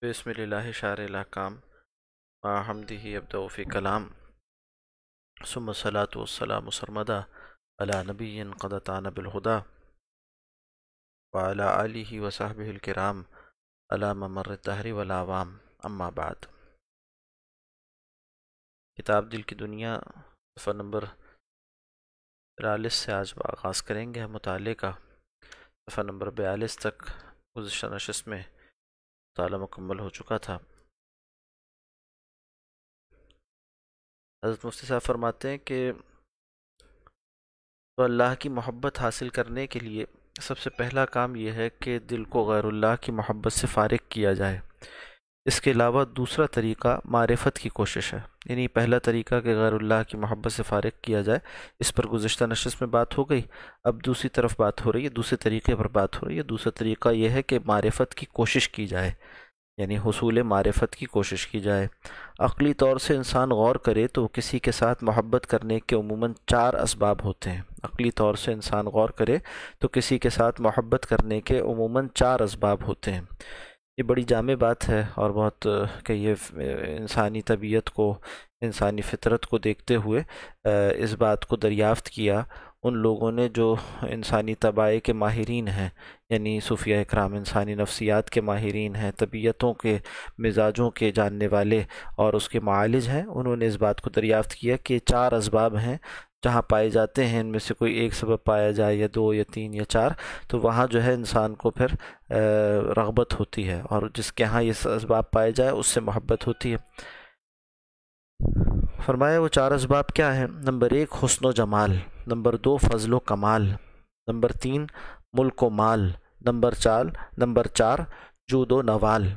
بسم اللہ شار الاحکام حمدہ ابدأ فی کلام ثم الصلاۃ والسلام سرمدا علی نبی قد اتانا بالہدی وعلی آلہ وصحبہ الکرام علی ممر الدہر والاعوام اما بعد۔ کتاب دل کی دنیا صفحہ نمبر 43 سے آج آغاز کریں گے مطالعے کا۔ صفحہ نمبر 42 تک گزشتہ نشست میں مطالعہ مکمل ہو چکا تھا۔ حضرت مفتی صاحب فرماتے ہیں کہ تو اللہ کی محبت حاصل کرنے کے لیے سب سے پہلا کام یہ ہے کہ دل کو غیر اللہ کی محبت سے فارغ کیا جائے۔ اس کے علاوہ دوسرا طریقہ معرفت کی کوشش ہے، یعنی پہلا طریقہ کہ غیر اللہ کی محبت سے فارغ کیا جائے، اس پر گزشتہ نشست میں بات ہو گئی۔ اب دوسری طرف بات ہو رہی ہے، دوسرے طریقے پر بات ہو رہی ہے۔ دوسرا طریقہ یہ ہے کہ معرفت کی کوشش کی جائے، یعنی حصول معرفت کی کوشش کی جائے۔ عقلی طور سے انسان غور کرے تو کسی کے ساتھ محبت کرنے کے عموماً 4 اسباب ہوتے ہیں۔ عقلی طور سے انسان غور کرے تو کسی کے ساتھ محبت کرنے کے عموماً 4 اسباب ہوتے ہیں۔ یہ بڑی جامع بات ہے اور بہت کہ یہ انسانی طبیعت کو، انسانی فطرت کو دیکھتے ہوئے اس بات کو دریافت کیا ان لوگوں نے جو انسانی طباع کے ماہرین ہیں، یعنی صوفیہ اکرام انسانی نفسیات کے ماہرین ہیں، طبیعتوں کے، مزاجوں کے جاننے والے اور اس کے معالج ہیں۔ انہوں نے اس بات کو دریافت کیا کہ 4 اسباب ہیں جہاں پائے جاتے ہیں، ان میں سے کوئی ایک سبب پایا جائے یا 2 یا 3 یا 4، تو وہاں جو ہے انسان کو پھر رغبت ہوتی ہے، اور جس کے ہاں یہ اسباب پائے جائے اس سے محبت ہوتی ہے۔ فرمایا وہ 4 اسباب کیا ہیں؟ نمبر 1 حسن و جمال، نمبر 2 فضل و کمال، نمبر 3 ملک و مال، نمبر 4 جود و نوال۔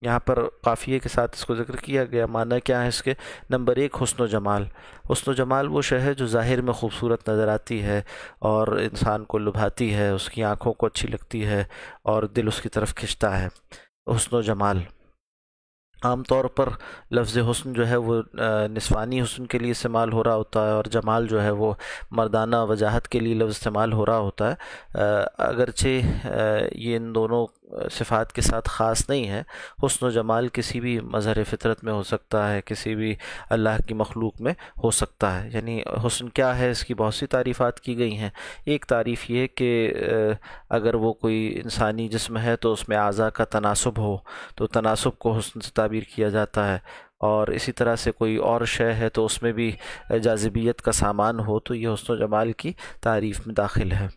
یہاں پر قافیے کے ساتھ اس کو ذکر کیا گیا۔ معنی کیا ہے اس کے؟ نمبر 1 حسن و جمال۔ حسن و جمال وہ شے ہے جو ظاہر میں خوبصورت نظر آتی ہے اور انسان کو لبھاتی ہے، اس کی آنکھوں کو اچھی لگتی ہے اور دل اس کی طرف کھنچتا ہے۔ حسن و جمال عام طور پر لفظ حسن جو ہے وہ نسوانی حسن کے لیے استعمال ہو رہا ہوتا ہے، اور جمال جو ہے وہ مردانہ وجاہت کے لیے لفظ استعمال ہو رہا ہوتا ہے، اگرچہ یہ ان دونوں صفات کے ساتھ خاص نہیں ہے۔ حسن و جمال کسی بھی مظہر فطرت میں ہو سکتا ہے، کسی بھی اللہ کی مخلوق میں ہو سکتا ہے۔ یعنی حسن کیا ہے، اس کی بہت سی تعریفات کی گئی ہیں۔ ایک تعریف یہ کہ اگر وہ کوئی انسانی جسم ہے تو اس میں اعضاء کا تناسب ہو، تو تناسب کو حسن سے تعبیر کیا جاتا ہے، اور اسی طرح سے کوئی اور شے ہے تو اس میں بھی جاذبیت کا سامان ہو، تو یہ حسن و جمال کی تعریف میں داخل ہے۔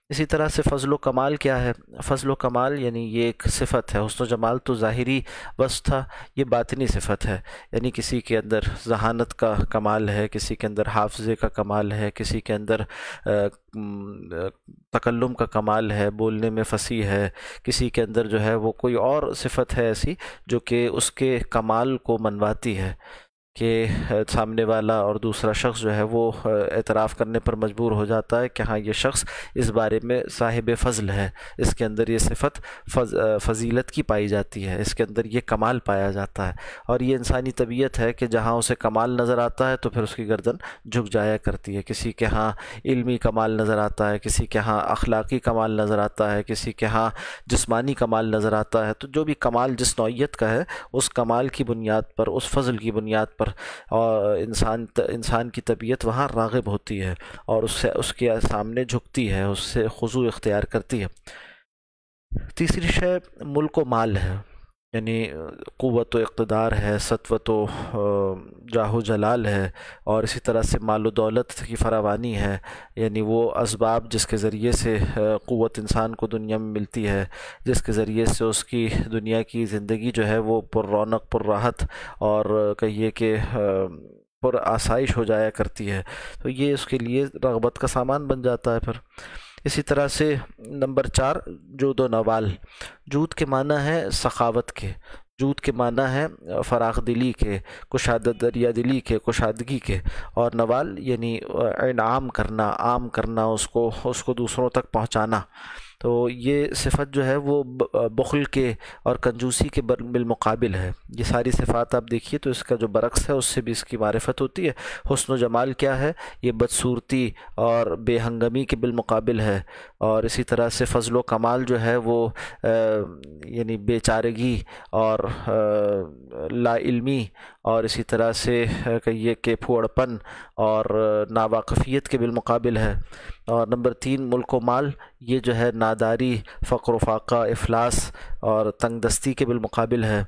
اسی طرح سے فضل و کمال کیا ہے؟ فضل و کمال یعنی یہ ایک صفت ہے۔ حسن و جمال تو ظاہری وصف تھا، یہ باطنی صفت ہے، یعنی کسی کے اندر ذہانت کا کمال ہے، کسی کے اندر حافظے کا کمال ہے، کسی کے اندر تکلم کا کمال ہے، بولنے میں فصیح ہے، کسی کے اندر جو ہے وہ کوئی اور صفت ہے ایسی جو کہ اس کے کمال کو منواتی ہے کہ سامنے والا اور دوسرا شخص جو ہے وہ اعتراف کرنے پر مجبور ہو جاتا ہے کہ ہاں یہ شخص اس بارے میں صاحب فضل ہے، اس کے اندر یہ صفت فضیلت کی پائی جاتی ہے، اس کے اندر یہ کمال پایا جاتا ہے۔ اور یہ انسانی طبیعت ہے کہ جہاں اسے کمال نظر آتا ہے تو پھر اس کی گردن جھک جایا کرتی ہے۔ کسی کے ہاں علمی کمال نظر آتا ہے، کسی کے ہاں اخلاقی کمال نظر آتا ہے، کسی کے ہاں جسمانی کمال نظر آتا ہے، تو جو بھی کمال جس نوعیت کا ہے، اس کمال کی بنیاد پر، اس فضل کی بنیاد پر اور انسان کی طبیعت وہاں راغب ہوتی ہے اور اس کے سامنے جھکتی ہے، اس سے خضوع اختیار کرتی ہے۔ تیسری شے ملک و مال ہے، یعنی قوت و اقتدار ہے، سطوت و جاہ و جلال ہے، اور اسی طرح سے مال و دولت کی فراوانی ہے، یعنی وہ اسباب جس کے ذریعے سے قوت انسان کو دنیا میں ملتی ہے، جس کے ذریعے سے اس کی دنیا کی زندگی جو ہے وہ پر رونق، پر راحت اور کہیے کہ پر آسائش ہو جایا کرتی ہے، تو یہ اس کے لیے رغبت کا سامان بن جاتا ہے۔ پھر اسی طرح سے نمبر 4 جود و نوال۔ جود کے معنی ہے سخاوت کے، جود کے معنی ہے فراخ دلی کے، دریا دلی کے، کشادگی کے، اور نوال یعنی انعام کرنا، عام کرنا، اس کو دوسروں تک پہنچانا۔ تو یہ صفت جو ہے وہ بخل کے اور کنجوسی کے بالمقابل ہے۔ یہ ساری صفات آپ دیکھیے تو اس کا جو برعکس ہے اس سے بھی اس کی معرفت ہوتی ہے۔ حسن و جمال کیا ہے؟ یہ بدصورتی اور بے ہنگمی کے بالمقابل ہے، اور اسی طرح سے فضل و کمال جو ہے وہ یعنی بے چارگی اور لا علمی، اور اسی طرح سے کہیے کہ پھوڑپن اور ناواقفیت کے بالمقابل ہے۔ اور نمبر 3 ملک و مال، یہ جو ہے ناداری، فقر و فاقہ، افلاس اور تنگ دستی کے بالمقابل ہے،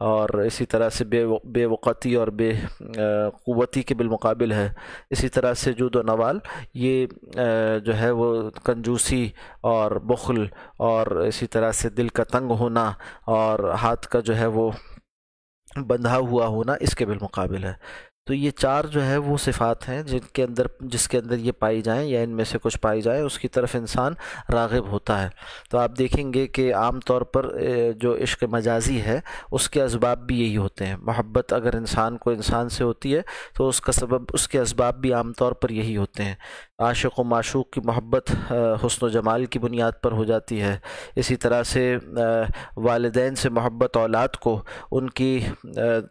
اور اسی طرح سے بے وقتی اور بے قوتی کے بالمقابل ہے۔ اسی طرح سے جود و نوال، یہ جو ہے وہ کنجوسی اور بخل اور اسی طرح سے دل کا تنگ ہونا اور ہاتھ کا جو ہے وہ بندھا ہوا ہونا اس کے بالمقابل ہے۔ تو یہ 4 جو ہے وہ صفات ہیں جس کے اندر یہ پائی جائیں یا ان میں سے کچھ پائی جائیں اس کی طرف انسان راغب ہوتا ہے۔ تو آپ دیکھیں گے کہ عام طور پر جو عشق مجازی ہے اس کے اسباب بھی یہی ہوتے ہیں۔ محبت اگر انسان کو انسان سے ہوتی ہے تو اس کا سبب، اس کے اسباب بھی عام طور پر یہی ہوتے ہیں۔ عاشق و معشوق کی محبت حسن و جمال کی بنیاد پر ہو جاتی ہے۔ اسی طرح سے والدین سے محبت اولاد کو ان کی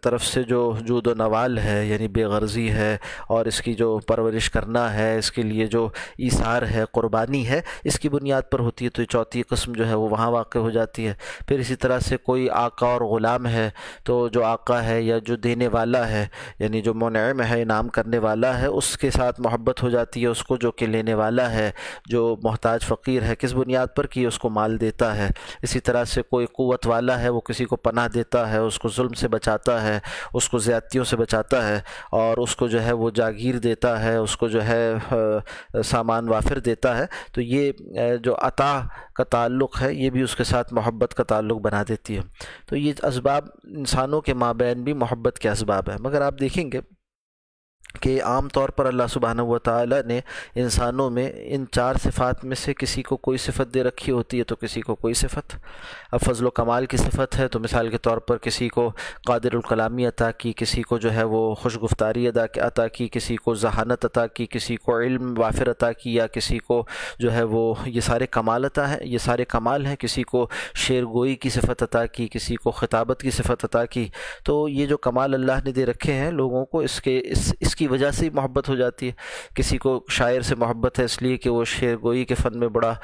طرف سے جو جود و نوال ہے یعنی بے غرضی ہے اور اس کی جو پرورش کرنا ہے، اس کے لیے جو ایثار ہے، قربانی ہے، اس کی بنیاد پر ہوتی ہے۔ تو یہ چوتھی قسم جو ہے وہ وہاں واقع ہو جاتی ہے۔ پھر اسی طرح سے کوئی آقا اور غلام ہے تو جو آقا ہے یا جو دینے والا ہے یعنی جو منعم ہے، انعام کرنے والا ہے، اس کے ساتھ محبت ہو جاتی ہے۔ اس کو جو کہ لینے والا ہے، جو محتاج فقیر ہے، کس بنیاد پر کہ اس کو مال دیتا ہے۔ اسی طرح سے کوئی قوت والا ہے، وہ کسی کو پناہ دیتا ہے، اس کو ظلم سے بچاتا ہے، اس کو زیادتیوں سے بچاتا ہے، اور اس کو جو ہے وہ جاگیر دیتا ہے، اس کو جو ہے سامان وافر دیتا ہے۔ تو یہ جو عطا کا تعلق ہے یہ بھی اس کے ساتھ محبت کا تعلق بنا دیتی ہے۔ تو یہ اسباب انسانوں کے مابین بھی محبت کے اسباب ہیں۔ مگر آپ دیکھیں گے کہ عام طور پر اللہ سبحانہ و تعالیٰ نے انسانوں میں ان 4 صفات میں سے کسی کو کوئی صفت دے رکھی ہوتی ہے تو کسی کو کوئی صفت۔ اب فضل و کمال کی صفت ہے تو مثال کے طور پر کسی کو قادر الکلامی عطا کی، کسی کو جو ہے وہ خوش گفتاری عطا کی، کسی کو ذہانت عطا کی، کسی کو علم وافر عطا کی، یا کسی کو جو ہے وہ یہ سارے کمال عطا ہے، یہ سارے کمال ہیں۔ کسی کو شعر گوئی کی صفت عطا کی، کسی کو خطابت کی صفت عطا کی۔ تو یہ جو کمال اللہ نے دے رکھے ہیں لوگوں کو، اس کی وجہ سے ہی محبت ہو جاتی ہے۔ کسی کو شاعر سے محبت ہے اس لیے کہ وہ شعر گوئی کے فن میں بڑا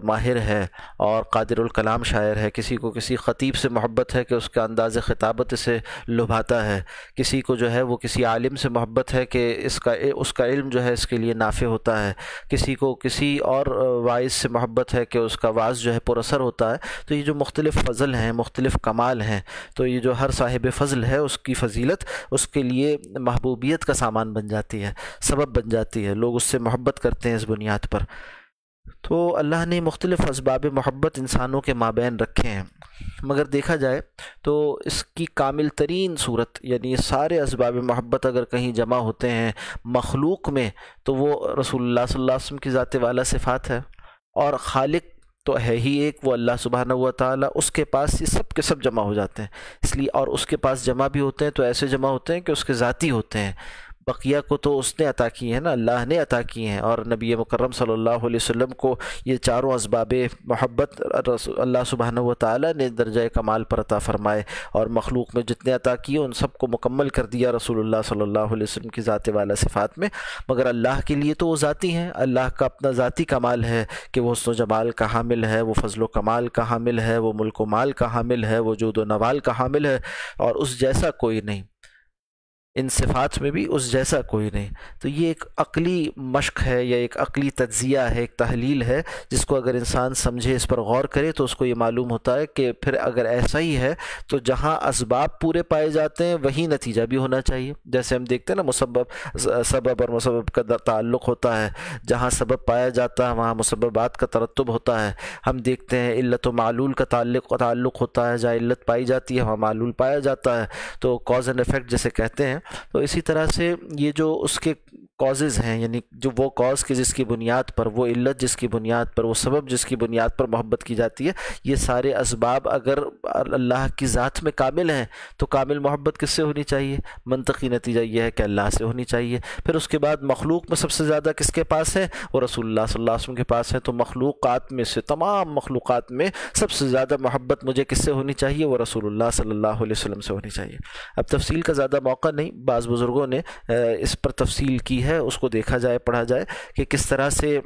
ماہر ہے اور قادر الکلام شاعر ہے۔ کسی کو کسی خطیب سے محبت ہے کہ اس کا انداز خطابت اسے لبھاتا ہے۔ کسی کو جو ہے وہ کسی عالم سے محبت ہے کہ اس کا علم جو ہے اس کے لیے نافع ہوتا ہے۔ کسی کو کسی اور واعظ سے محبت ہے کہ اس کا وعظ جو ہے پر اثر ہوتا ہے۔ تو یہ جو مختلف فضل ہیں، مختلف کمال ہیں، تو یہ جو ہر صاحب فضل ہے اس کی فضیلت اس کے لیے محبوبیت کا سامان بن جاتی ہے، سبب بن جاتی ہے، لوگ اس سے محبت کرتے ہیں اس بنیاد پر۔ تو اللہ نے مختلف اسباب محبت انسانوں کے مابین رکھے ہیں، مگر دیکھا جائے تو اس کی کامل ترین صورت یعنی یہ سارے اسباب محبت اگر کہیں جمع ہوتے ہیں مخلوق میں تو وہ رسول اللہ صلی اللہ علیہ وسلم کی ذات والا صفات ہے، اور خالق تو ہے ہی ایک، وہ اللہ سبحانہ و تعالیٰ، اس کے پاس یہ سب کے سب جمع ہو جاتے ہیں۔ اس لیے اور اس کے پاس جمع بھی ہوتے ہیں تو ایسے جمع ہوتے ہیں کہ اس کے ذاتی ہوتے ہیں، بقیہ کو تو اس نے عطا کی ہیں نا، اللہ نے عطا کی ہیں۔ اور نبی مکرم صلی اللہ علیہ وسلم کو یہ چاروں اسباب محبت اللہ سبحانہ و تعالیٰ نے درجہ کمال پر عطا فرمائے، اور مخلوق میں جتنے عطا کیے ان سب کو مکمل کر دیا رسول اللہ صلی اللہ علیہ وسلم کی ذات والا صفات میں۔ مگر اللہ کے لیے تو وہ ذاتی ہیں، اللہ کا اپنا ذاتی کمال ہے کہ وہ حسن و جمال کا حامل ہے، وہ فضل و کمال کا حامل ہے، وہ ملک و مال کا حامل ہے، وہ جود و نوال کا حامل ہے، اور اس جیسا کوئی نہیں، ان صفات میں بھی اس جیسا کوئی نہیں۔ تو یہ ایک عقلی مشق ہے یا ایک عقلی تجزیہ ہے، ایک تحلیل ہے جس کو اگر انسان سمجھے، اس پر غور کرے تو اس کو یہ معلوم ہوتا ہے کہ پھر اگر ایسا ہی ہے تو جہاں اسباب پورے پائے جاتے ہیں وہی نتیجہ بھی ہونا چاہیے۔ جیسے ہم دیکھتے ہیں نا سبب اور مسبب کا تعلق ہوتا ہے، جہاں سبب پایا جاتا ہے وہاں مسببات کا ترتب ہوتا ہے۔ ہم دیکھتے ہیں علت و معلول کا تعلق ہوتا ہے، جہاں علت پائی جاتی ہے وہاں معلول پایا جاتا ہے، تو کاز اینڈ افیکٹ جسے کہتے ہیں۔ تو اسی طرح سے یہ جو اس کے کازز ہیں، یعنی جو وہ کاز کی جس کی بنیاد پر، وہ علت جس کی بنیاد پر، وہ سبب جس کی بنیاد پر محبت کی جاتی ہے، یہ سارے اسباب اگر اللہ کی ذات میں کامل ہیں تو کامل محبت کس سے ہونی چاہیے؟ منطقی نتیجہ یہ ہے کہ اللہ سے ہونی چاہیے۔ پھر اس کے بعد مخلوق میں سب سے زیادہ کس کے پاس ہے؟ وہ رسول اللہ صلی اللہ علیہ وسلم کے پاس ہے۔ تو مخلوقات میں سے، تمام مخلوقات میں سب سے زیادہ محبت مجھے کس سے ہونی چاہیے؟ وہ رسول اللہ صلی اللہ علیہ وسلم سے ہونی چاہیے۔ اب تفصیل کا زیادہ موقع نہیں، بعض بزرگوں نے اس پر تفصیل کی ہے، اس کو دیکھا جائے، پڑھا جائے کہ کس طرح سے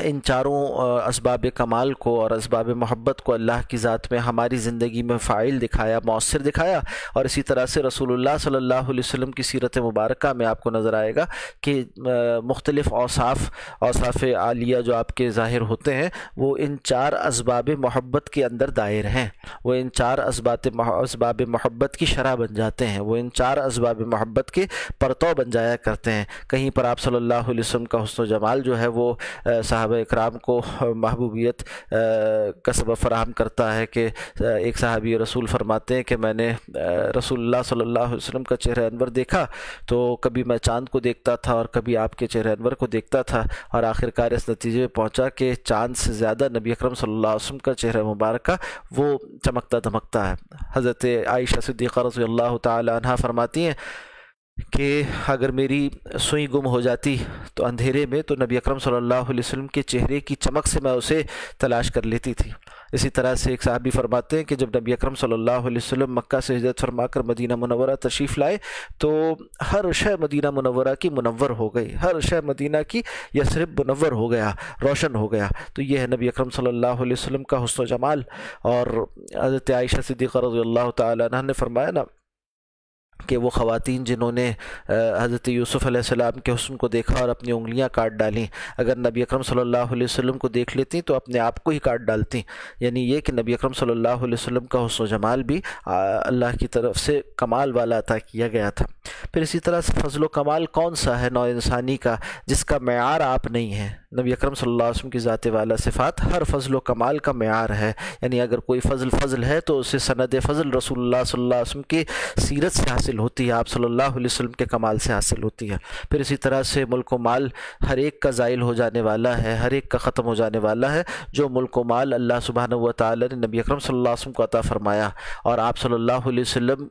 ان چاروں اسباب کمال کو اور اسباب محبت کو اللہ کی ذات میں ہماری زندگی میں فاعل دکھایا، مؤثر دکھایا، اور اسی طرح سے رسول اللہ صلی اللہ علیہ وسلم کی سیرت مبارکہ میں آپ کو نظر آئے گا کہ مختلف اوصاف عالیہ جو آپ کے ظاہر ہوتے ہیں وہ ان چار اسباب محبت کے اندر دائر ہیں، وہ ان چار اسباب محبت کی شرح بن جاتے ہیں، وہ ان چار اسباب محبت کے پرتو بن جایا کرتے ہیں۔ کہیں پر آپ صلی اللہ علیہ وسلم کا حسن و جمال جو ہے وہ صحابہ اکرام کو محبوبیت کا سبب فراہم کرتا ہے کہ ایک صحابی رسول فرماتے ہیں کہ میں نے رسول اللہ صلی اللہ علیہ وسلم کا چہرہ انور دیکھا تو کبھی میں چاند کو دیکھتا تھا اور کبھی آپ کے چہرہ انور کو دیکھتا تھا، اور آخرکار اس نتیجے میں پہنچا کہ چاند سے زیادہ نبی اکرم صلی اللہ علیہ وسلم کا چہرہ مبارکہ وہ چمکتا دمکتا ہے۔ حضرت عائشہ صدیقہ رضی اللہ تعالی عنہا فرماتی ہیں کہ اگر میری سوئی گم ہو جاتی تو اندھیرے میں، تو نبی اکرم صلی اللہ علیہ وسلم کے چہرے کی چمک سے میں اسے تلاش کر لیتی تھی۔ اسی طرح سے ایک صحابی فرماتے ہیں کہ جب نبی اکرم صلی اللہ علیہ وسلم مکہ سے ہجرت فرما کر مدینہ منورہ تشریف لائے تو ہر شے مدینہ منورہ کی منور ہو گئی، ہر شے مدینہ کی یثرب منور ہو گیا، روشن ہو گیا۔ تو یہ ہے نبی اکرم صلی اللہ علیہ وسلم کا حسن و جمال۔ اور حضرت عائشہ صدیقہ رضی اللہ تعالی عنہ نے فرمایا نا کہ وہ خواتین جنہوں نے حضرت یوسف علیہ السلام کے حسن کو دیکھا اور اپنی انگلیاں کاٹ ڈالیں، اگر نبی اکرم صلی اللہ علیہ وسلم کو دیکھ لیتی تو اپنے آپ کو ہی کاٹ ڈالتی، یعنی یہ کہ نبی اکرم صلی اللہ علیہ وسلم کا حسن و جمال بھی اللہ کی طرف سے کمال والا عطا کیا گیا تھا۔ پھر اسی طرح سے فضل و کمال کون سا ہے نوع انسانی کا جس کا معیار آپ نہیں ہے؟ نبی اکرم صلی اللہ علیہ وسلم کی ذات والا صفات ہر فضل و کمال کا معیار ہے، یعنی اگر کوئی فضل ہے تو اسے سند فضل رسول اللہ صلی اللہ علیہ وسلم کی سیرت سے حاصل ہوتی ہے، آپ صلی اللہ علیہ وسلم کے کمال سے حاصل ہوتی ہے۔ پھر اسی طرح سے ملک و مال ہر ایک کا زائل ہو جانے والا ہے، ہر ایک کا ختم ہو جانے والا ہے۔ جو ملک و مال اللہ سبحانہ و تعالی نے نبی اکرم صلی اللہ علیہ وسلم کو عطا فرمایا اور آپ صلی اللہ علیہ وسلم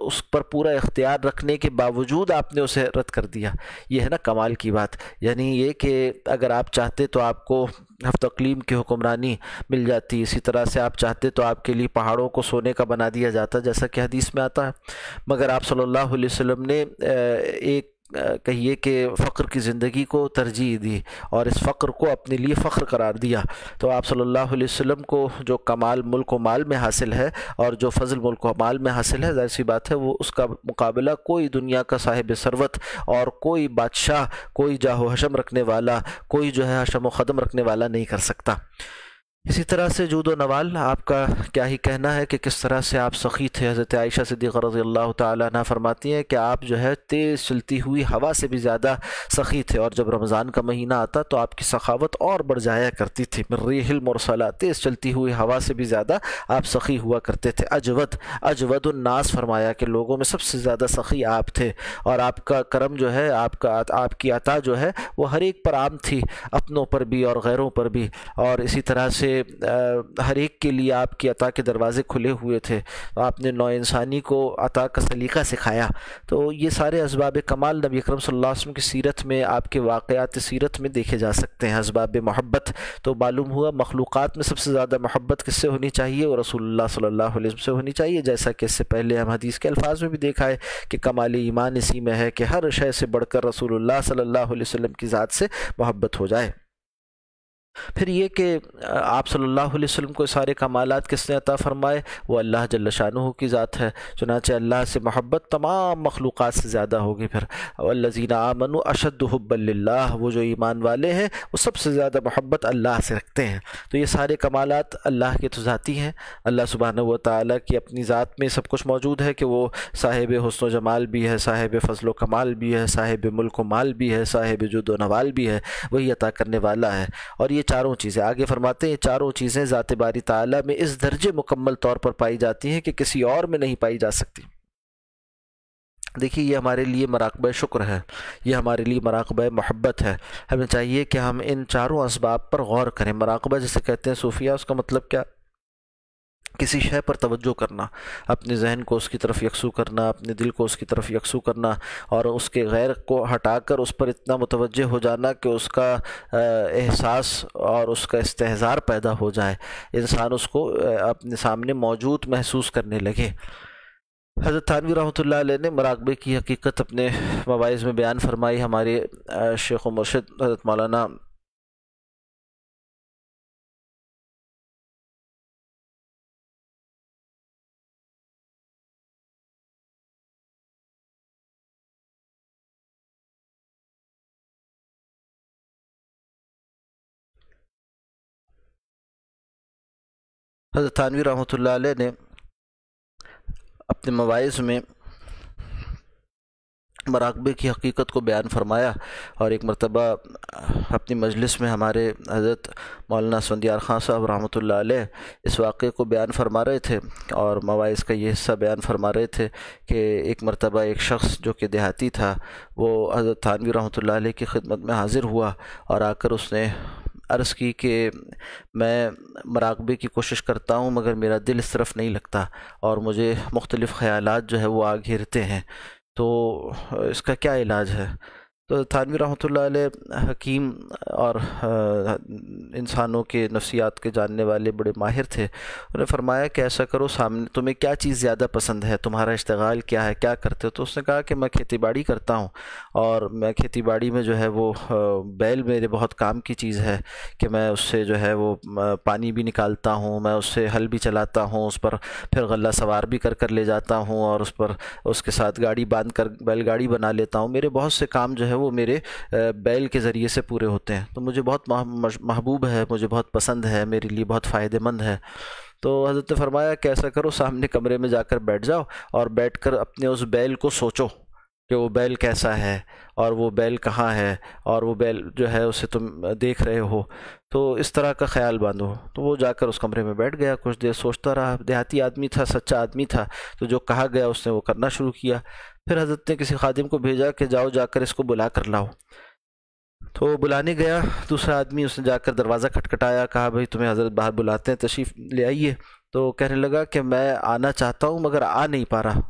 اس پر پورا اختیار رکھنے کے باوجود آپ نے اسے رد کر دیا، یہ ہے نا کمال کی بات۔ یعنی یہ کہ اگر آپ چاہتے تو آپ کو ہفت اقلیم کی حکمرانی مل جاتی، اسی طرح سے آپ چاہتے تو آپ کے لیے پہاڑوں کو سونے کا بنا دیا جاتا جیسا کہ حدیث میں آتا ہے، مگر آپ صلی اللہ علیہ وسلم نے ایک کہیے کہ فقر کی زندگی کو ترجیح دی اور اس فقر کو اپنے لیے فخر قرار دیا۔ تو آپ صلی اللہ علیہ وسلم کو جو کمال ملک و مال میں حاصل ہے اور جو فضل ملک و مال میں حاصل ہے، ظاہر سی بات ہے وہ اس کا مقابلہ کوئی دنیا کا صاحب ثروت اور کوئی بادشاہ، کوئی جاہ و حشم رکھنے والا، کوئی جو ہے حشم و خدم رکھنے والا نہیں کر سکتا۔ اسی طرح سے جود و نوال آپ کا کیا ہی کہنا ہے کہ کس طرح سے آپ سخی تھے۔ حضرت عائشہ صدیقہ رضی اللہ تعالیٰ عنہ فرماتی ہیں کہ آپ جو ہے تیز چلتی ہوئی ہوا سے بھی زیادہ سخی تھے، اور جب رمضان کا مہینہ آتا تو آپ کی سخاوت اور بڑھ جایا کرتی تھی۔ من ریح المرسلہ، تیز چلتی ہوئی ہوا سے بھی زیادہ آپ سخی ہوا کرتے تھے۔ اجود الناس فرمایا کہ لوگوں میں سب سے زیادہ سخی آپ تھے، اور آپ کا کرم جو ہے، آپ کی عطا جو ہے وہ ہر ایک پر عام تھی، اپنوں پر بھی اور غیروں پر بھی، اور اسی طرح سے ہر ایک کے لیے آپ کی عطا کے دروازے کھلے ہوئے تھے۔ آپ نے نوع انسانی کو عطا کا سلیقہ سکھایا۔ تو یہ سارے اسباب کمال نبی اکرم صلی اللہ علیہ وسلم کی سیرت میں، آپ کے واقعات سیرت میں دیکھے جا سکتے ہیں۔ اسباب محبت تو معلوم ہوا مخلوقات میں سب سے زیادہ محبت کس سے ہونی چاہیے؟ اور رسول اللہ صلی اللہ علیہ وسلم سے ہونی چاہیے، جیسا کہ اس سے پہلے ہم حدیث کے الفاظ میں بھی دیکھا ہے کہ کمال ایمان اسی میں ہے کہ ہر شے سے بڑھ کر رسول اللہ صلی اللہ علیہ وسلم کی ذات سے محبت ہو جائے۔ پھر یہ کہ آپ صلی اللہ علیہ وسلم کو سارے کمالات کس نے عطا فرمائے؟ وہ اللہ جل شانہ کی ذات ہے، چنانچہ اللہ سے محبت تمام مخلوقات سے زیادہ ہوگی۔ پھر والذین آمنوا اشد حبا للہ، وہ جو ایمان والے ہیں وہ سب سے زیادہ محبت اللہ سے رکھتے ہیں۔ تو یہ سارے کمالات اللہ کے تو ذاتی ہیں، اللہ سبحانہ و تعالیٰ کی اپنی ذات میں سب کچھ موجود ہے کہ وہ صاحب حسن و جمال بھی ہے، صاحب فضل و کمال بھی ہے، صاحب ملک و مال بھی ہے، صاحب جود و نوال بھی ہے، وہی عطا کرنے والا ہے۔ اور یہ چاروں چیزیں آگے فرماتے ہیں، یہ چاروں چیزیں ذات باری تعالیٰ میں اس درجے مکمل طور پر پائی جاتی ہیں کہ کسی اور میں نہیں پائی جا سکتی۔ دیکھیے یہ ہمارے لیے مراقبہ شکر ہے، یہ ہمارے لیے مراقبہ محبت ہے۔ ہمیں چاہیے کہ ہم ان چاروں اسباب پر غور کریں۔ مراقبہ جسے کہتے ہیں صوفیہ، اس کا مطلب کیا؟ کسی شے پر توجہ کرنا، اپنے ذہن کو اس کی طرف یکسو کرنا، اپنے دل کو اس کی طرف یکسو کرنا، اور اس کے غیر کو ہٹا کر اس پر اتنا متوجہ ہو جانا کہ اس کا احساس اور اس کا استحضار پیدا ہو جائے، انسان اس کو اپنے سامنے موجود محسوس کرنے لگے۔ حضرت تھانوی رحمۃ اللہ علیہ نے مراقبے کی حقیقت اپنے مواعظ میں بیان فرمائی۔ ہمارے شیخ و مرشد حضرت مولانا حضرت تھانوی رحمۃ اللہ علیہ نے اپنے مواعظ میں مراقبے کی حقیقت کو بیان فرمایا، اور ایک مرتبہ اپنی مجلس میں ہمارے حضرت مولانا اسفندیار خان صاحب رحمۃ اللہ علیہ اس واقعے کو بیان فرما رہے تھے، اور مواعظ کا یہ حصہ بیان فرما رہے تھے کہ ایک مرتبہ ایک شخص جو کہ دیہاتی تھا، وہ حضرت تھانوی رحمۃ اللہ علیہ کی خدمت میں حاضر ہوا، اور آ کر اس نے عرض کی کہ میں مراقبے کی کوشش کرتا ہوں مگر میرا دل اس طرف نہیں لگتا، اور مجھے مختلف خیالات جو ہے وہ آ گھیرتے ہیں، تو اس کا کیا علاج ہے؟ تو تھانوی رحمۃ اللہ علیہ حکیم اور انسانوں کے نفسیات کے جاننے والے بڑے ماہر تھے۔ انہوں نے فرمایا کہ ایسا کرو، سامنے تمہیں کیا چیز زیادہ پسند ہے، تمہارا اشتغال کیا ہے، کیا کرتے ہو؟ تو اس نے کہا کہ میں کھیتی باڑی کرتا ہوں، اور میں کھیتی باڑی میں جو ہے وہ بیل میرے بہت کام کی چیز ہے، کہ میں اس سے جو ہے وہ پانی بھی نکالتا ہوں، میں اس سے ہل بھی چلاتا ہوں، اس پر پھر غلہ سوار بھی کر لے جاتا ہوں، اور اس پر اس کے ساتھ گاڑی باندھ کر بیل گاڑی بنا لیتا ہوں، میرے بہت سے کام جو ہے وہ میرے بیل کے ذریعے سے پورے ہوتے ہیں، تو مجھے بہت محبوب ہے، مجھے بہت پسند ہے، میرے لیے بہت فائدہ مند ہے۔ تو حضرت نے فرمایا کہ ایسا کرو، سامنے کمرے میں جا کر بیٹھ جاؤ، اور بیٹھ کر اپنے اس بیل کو سوچو کہ وہ بیل کیسا ہے، اور وہ بیل کہاں ہے، اور وہ بیل جو ہے اسے تم دیکھ رہے ہو، تو اس طرح کا خیال باندھو۔ تو وہ جا کر اس کمرے میں بیٹھ گیا، کچھ دیر سوچتا رہا، دیہاتی آدمی تھا، سچا آدمی تھا، تو جو کہا گیا اس نے وہ کرنا شروع کیا۔ پھر حضرت نے کسی خادم کو بھیجا کہ جاؤ، جا کر اس کو بلا کر لاؤ۔ تو وہ بلانے گیا، دوسرا آدمی، اس نے جا کر دروازہ کھٹکھٹایا، کہا بھائی تمہیں حضرت باہر بلاتے ہیں، تشریف لے آئیے۔ تو کہنے لگا کہ میں آنا چاہتا ہوں مگر آ نہیں پا رہا۔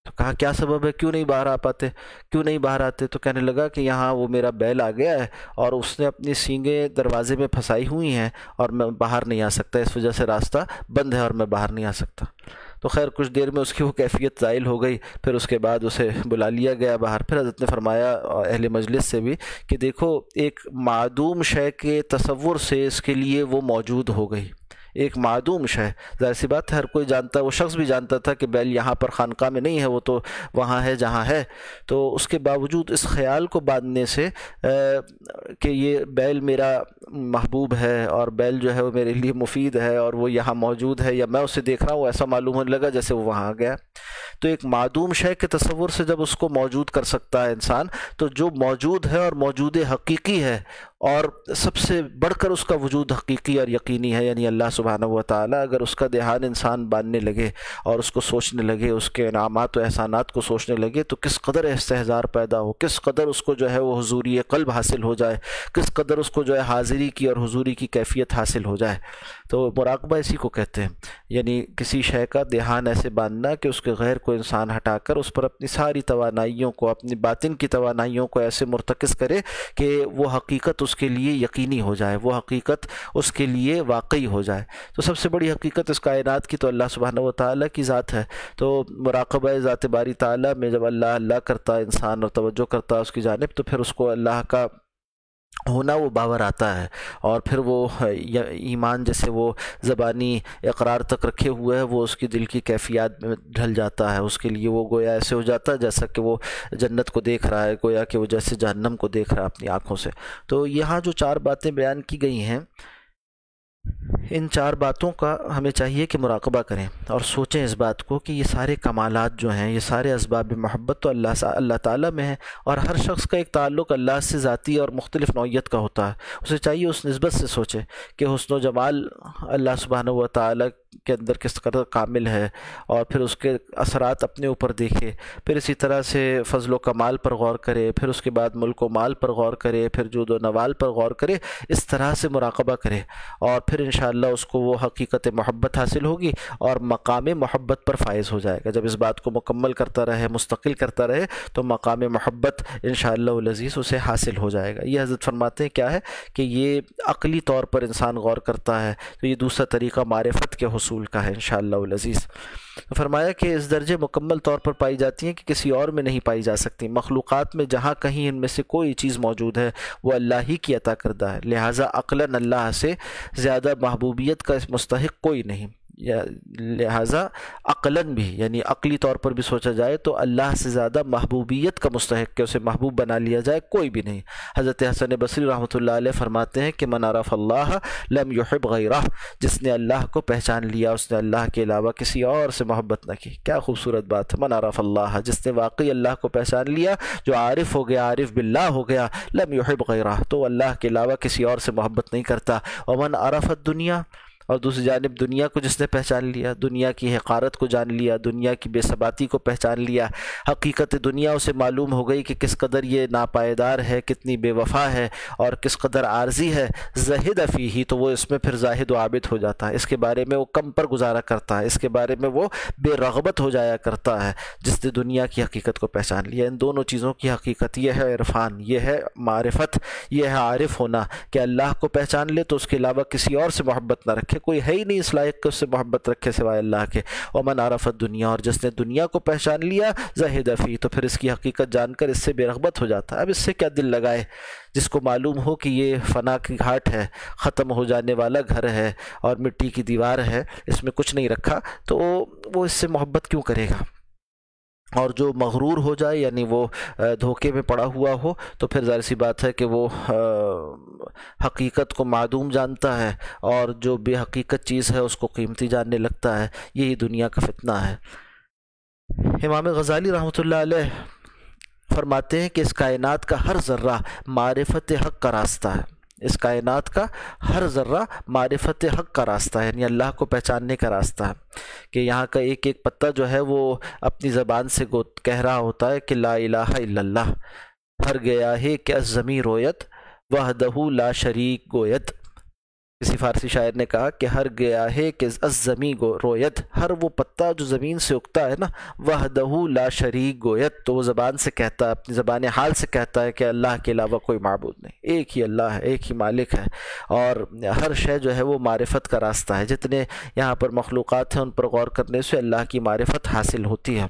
تو کہا کیا سبب ہے، کیوں نہیں باہر آ پاتے، کیوں نہیں باہر آتے؟ تو کہنے لگا کہ یہاں وہ میرا بیل آ گیا ہے، اور اس نے اپنی سینگیں دروازے میں پھنسائی ہوئی ہیں، اور میں باہر نہیں آ سکتا، اس وجہ سے راستہ بند ہے اور میں باہر نہیں آ سکتا۔ تو خیر کچھ دیر میں اس کی وہ کیفیت زائل ہو گئی، پھر اس کے بعد اسے بلا لیا گیا باہر۔ پھر حضرت نے فرمایا اہل مجلس سے بھی کہ دیکھو، ایک معدوم شے کے تصور سے اس کے لیے وہ موجود ہو گئی، ایک معدوم شے، ظاہر سی بات ہے ہر کوئی جانتا، وہ شخص بھی جانتا تھا کہ بیل یہاں پر خانقاہ میں نہیں ہے، وہ تو وہاں ہے جہاں ہے، تو اس کے باوجود اس خیال کو باندھنے سے کہ یہ بیل میرا محبوب ہے، اور بیل جو ہے وہ میرے لیے مفید ہے، اور وہ یہاں موجود ہے، یا میں اسے دیکھ رہا ہوں، ایسا معلوم ہونے لگا جیسے وہ وہاں گیا۔ تو ایک معدوم شے کے تصور سے جب اس کو موجود کر سکتا ہے انسان، تو جو موجود ہے اور موجود حقیقی ہے، اور سب سے بڑھ کر اس کا وجود حقیقی اور یقینی ہے، یعنی اللہ سبحانہ و تعالیٰ، اگر اس کا دھیان انسان باندھنے لگے اور اس کو سوچنے لگے، اس کے انعامات و احسانات کو سوچنے لگے، تو کس قدر استحضار پیدا ہو، کس قدر اس کو جو ہے وہ حضوری قلب حاصل ہو جائے، کس قدر اس کو جو ہے حاضری کی اور حضوری کی کیفیت حاصل ہو جائے۔ تو مراقبہ اسی کو کہتے ہیں، یعنی کسی شے کا دھیان ایسے باندھنا کہ اس کے غیر کو انسان ہٹا کر اس پر اپنی ساری توانائیوں کو، اپنی باطن کی توانائیوں کو ایسے مرتکز کرے کہ وہ حقیقت اس کے لیے یقینی ہو جائے، وہ حقیقت اس کے لیے واقعی ہو جائے۔ تو سب سے بڑی حقیقت اس کائنات کی تو اللہ سبحانہ و تعالیٰ کی ذات ہے، تو مراقبہ ذات باری تعالیٰ میں جب اللہ اللہ کرتا ہے انسان اور توجہ کرتا ہے اس کی جانب، تو پھر اس کو اللہ کا ہونا وہ باور آتا ہے، اور پھر وہ ایمان جیسے وہ زبانی اقرار تک رکھے ہوئے ہے، وہ اس کی دل کی کیفیات میں ڈھل جاتا ہے، اس کے لیے وہ گویا ایسے ہو جاتا ہے جیسا کہ وہ جنت کو دیکھ رہا ہے، گویا کہ وہ جیسے جہنم کو دیکھ رہا ہے اپنی آنکھوں سے۔ تو یہاں جو چار باتیں بیان کی گئی ہیں، ان چار باتوں کا ہمیں چاہیے کہ مراقبہ کریں اور سوچیں اس بات کو کہ یہ سارے کمالات جو ہیں، یہ سارے اسباب محبت تو اللہ تعالیٰ میں ہیں، اور ہر شخص کا ایک تعلق اللہ سے ذاتی اور مختلف نوعیت کا ہوتا ہے۔ اسے چاہیے اس نسبت سے سوچے کہ حسن و جمال اللہ سبحانہ و تعالیٰ کے اندر کس قدر کامل ہے، اور پھر اس کے اثرات اپنے اوپر دیکھے، پھر اسی طرح سے فضل و کمال پر غور کرے، پھر اس کے بعد ملک و مال پر غور کرے، پھر جود و نوال پر غور کرے، اس طرح سے مراقبہ کرے، اور پھر انشاءاللہ اس کو وہ حقیقت محبت حاصل ہوگی اور مقام محبت پر فائز ہو جائے گا۔ جب اس بات کو مکمل کرتا رہے، مستقل کرتا رہے، تو مقام محبت انشاءاللہ العزیز اسے حاصل ہو جائے گا۔ یہ حضرت فرماتے ہیں کیا ہے کہ یہ عقلی طور پر انسان غور کرتا ہے تو یہ دوسرا طریقہ معرفت کے حصول کا ہے انشاءاللہ العزیز۔ فرمایا کہ اس درجے مکمل طور پر پائی جاتی ہیں کہ کسی اور میں نہیں پائی جا سکتی۔ مخلوقات میں جہاں کہیں ان میں سے کوئی چیز موجود ہے وہ اللہ ہی کی عطا کردہ ہے، لہٰذا عقلاً اللہ سے زیادہ محبوبیت کا مستحق کوئی نہیں، لہٰذا عقلاً بھی یعنی عقلی طور پر بھی سوچا جائے تو اللہ سے زیادہ محبوبیت کا مستحق کہ اسے محبوب بنا لیا جائے کوئی بھی نہیں۔ حضرت حسن بصری رحمۃ اللہ علیہ فرماتے ہیں کہ من عرف اللہ لم یحب غیرہ، جس نے اللہ کو پہچان لیا اس نے اللہ کے علاوہ کسی اور سے محبت نہ کی۔ کیا خوبصورت بات ہے، من عرف اللہ، جس نے واقعی اللہ کو پہچان لیا، جو عارف ہو گیا، عارف باللہ ہو گیا، لم یحب غیرہ، تو اللہ کے علاوہ کسی اور سے محبت نہیں کرتا۔ ومن عرف الدنیا، اور دوسری جانب دنیا کو جس نے پہچان لیا، دنیا کی حقارت کو جان لیا، دنیا کی بے ثباتی کو پہچان لیا، حقیقت دنیا اسے معلوم ہو گئی کہ کس قدر یہ ناپائیدار ہے، کتنی بے وفا ہے اور کس قدر عارضی ہے، زہد فیہ، تو وہ اس میں پھر زاہد و عابد ہو جاتا ہے، اس کے بارے میں وہ کم پر گزارا کرتا ہے، اس کے بارے میں وہ بے رغبت ہو جایا کرتا ہے جس نے دنیا کی حقیقت کو پہچان لیا۔ ان دونوں چیزوں کی حقیقت یہ ہے عرفان، یہ ہے معرفت، یہ ہے عارف ہونا کہ اللہ کو پہچان لے تو اس کے علاوہ کسی اور سے محبت نہ رکھے، کوئی ہے ہی نہیں اس لائق کہ اس سے محبت رکھے سوائے اللہ کے۔ ومن عرف الدنیا، اور جس نے دنیا کو پہچان لیا، زہد فی، تو پھر اس کی حقیقت جان کر اس سے بے رغبت ہو جاتا ہے۔ اب اس سے کیا دل لگائے، جس کو معلوم ہو کہ یہ فنا کی گھاٹ ہے، ختم ہو جانے والا گھر ہے اور مٹی کی دیوار ہے، اس میں کچھ نہیں رکھا، تو وہ اس سے محبت کیوں کرے گا؟ اور جو مغرور ہو جائے یعنی وہ دھوکے میں پڑا ہوا ہو تو پھر ظاہر سی بات ہے کہ وہ حقیقت کو معدوم جانتا ہے، اور جو بے حقیقت چیز ہے اس کو قیمتی جاننے لگتا ہے۔ یہی دنیا کا فتنہ ہے۔ امام غزالی رحمۃ اللہ علیہ فرماتے ہیں کہ اس کائنات کا ہر ذرہ معرفت حق کا راستہ ہے، اس کائنات کا ہر ذرہ معرفت حق کا راستہ ہے، یعنی اللہ کو پہچاننے کا راستہ ہے، کہ یہاں کا ایک ایک پتا جو ہے وہ اپنی زبان سے کہہ رہا ہوتا ہے کہ لا الہ الا اللہ، ہر گیا ہے کہ از زمیں رویت وحدہ لا شریک گویت۔ کسی فارسی شاعر نے کہا کہ ہر گیا ہے کہ از زمیں رویت، ہر وہ پتا جو زمین سے اگتا ہے نا، وحدہ لا شریک گویت، تو وہ زبان سے کہتا ہے، اپنی زبان حال سے کہتا ہے کہ اللہ کے علاوہ کوئی معبود نہیں، ایک ہی اللہ ہے، ایک ہی مالک ہے، اور ہر شے جو ہے وہ معرفت کا راستہ ہے۔ جتنے یہاں پر مخلوقات ہیں ان پر غور کرنے سے اللہ کی معرفت حاصل ہوتی ہے۔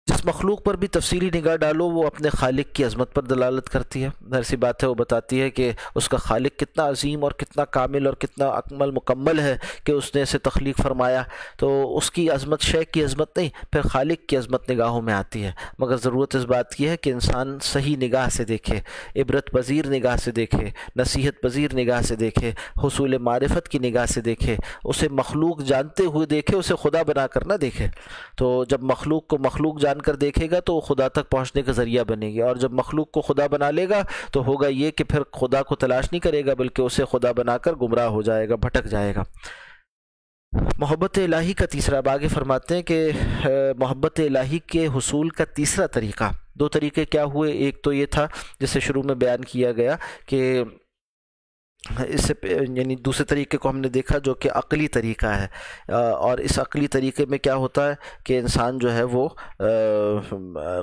جس مخلوق پر بھی تفصیلی نگاہ ڈالو وہ اپنے خالق کی عظمت پر دلالت کرتی ہے، ظاہر سی بات ہے، وہ بتاتی ہے کہ اس کا خالق کتنا عظیم اور کتنا کامل اور کتنا اکمل مکمل ہے کہ اس نے اسے تخلیق فرمایا، تو اس کی عظمت شے کی عظمت نہیں، پھر خالق کی عظمت نگاہوں میں آتی ہے۔ مگر ضرورت اس بات کی ہے کہ انسان صحیح نگاہ سے دیکھے، عبرت پذیر نگاہ سے دیکھے، نصیحت پذیر نگاہ سے دیکھے، حصول معرفت کی نگاہ سے دیکھے، اسے مخلوق جانتے ہوئے دیکھے، اسے خدا بنا کر نہ دیکھے۔ تو جب مخلوق کو مخلوق جان کر دیکھے گا تو وہ خدا تک پہنچنے کا ذریعہ بنے گی، اور جب مخلوق کو خدا بنا لے گا تو ہوگا یہ کہ پھر خدا کو تلاش نہیں کرے گا بلکہ اسے خدا بنا کر گمراہ ہو جائے گا، بھٹک جائے گا۔ محبت الہی کا تیسرا، اب آگے فرماتے ہیں کہ محبت الہی کے حصول کا تیسرا طریقہ، دو طریقے کیا ہوئے، ایک تو یہ تھا جسے شروع میں بیان کیا گیا کہ اس سے یعنی دوسرے طریقے کو ہم نے دیکھا جو کہ عقلی طریقہ ہے، اور اس عقلی طریقے میں کیا ہوتا ہے کہ انسان جو ہے وہ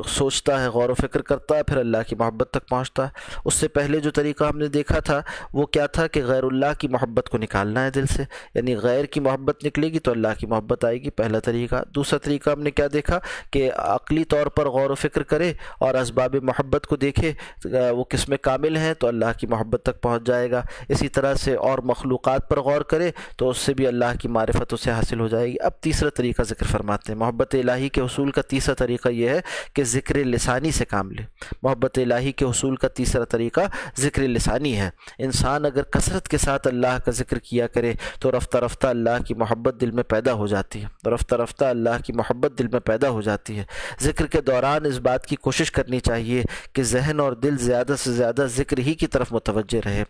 سوچتا ہے، غور و فکر کرتا ہے، پھر اللہ کی محبت تک پہنچتا ہے۔ اس سے پہلے جو طریقہ ہم نے دیکھا تھا وہ کیا تھا کہ غیر اللہ کی محبت کو نکالنا ہے دل سے، یعنی غیر کی محبت نکلے گی تو اللہ کی محبت آئے گی، پہلا طریقہ۔ دوسرا طریقہ ہم نے کیا دیکھا کہ عقلی طور پر غور و فکر کرے اور اسباب محبت کو دیکھے وہ کس میں کامل ہیں تو اللہ کی محبت تک پہنچ جائے گا۔ اسی طرح سے اور مخلوقات پر غور کرے تو اس سے بھی اللہ کی معرفت اسے حاصل ہو جائے گی۔ اب تیسرا طریقہ ذکر فرماتے ہیں۔ محبت الہی کے حصول کا تیسرا طریقہ یہ ہے کہ ذکر لسانی سے کام لے۔ محبت الہی کے حصول کا تیسرا طریقہ ذکر لسانی ہے۔ انسان اگر کثرت کے ساتھ اللہ کا ذکر کیا کرے تو رفتہ رفتہ اللہ کی محبت دل میں پیدا ہو جاتی ہے، رفتہ رفتہ اللہ کی محبت دل میں پیدا ہو جاتی ہے۔ ذکر کے دوران اس بات کی کوشش کرنی چاہیے کہ ذہن اور دل زیادہ سے زیادہ ذکر ہی کی طرف متوجہ رہے۔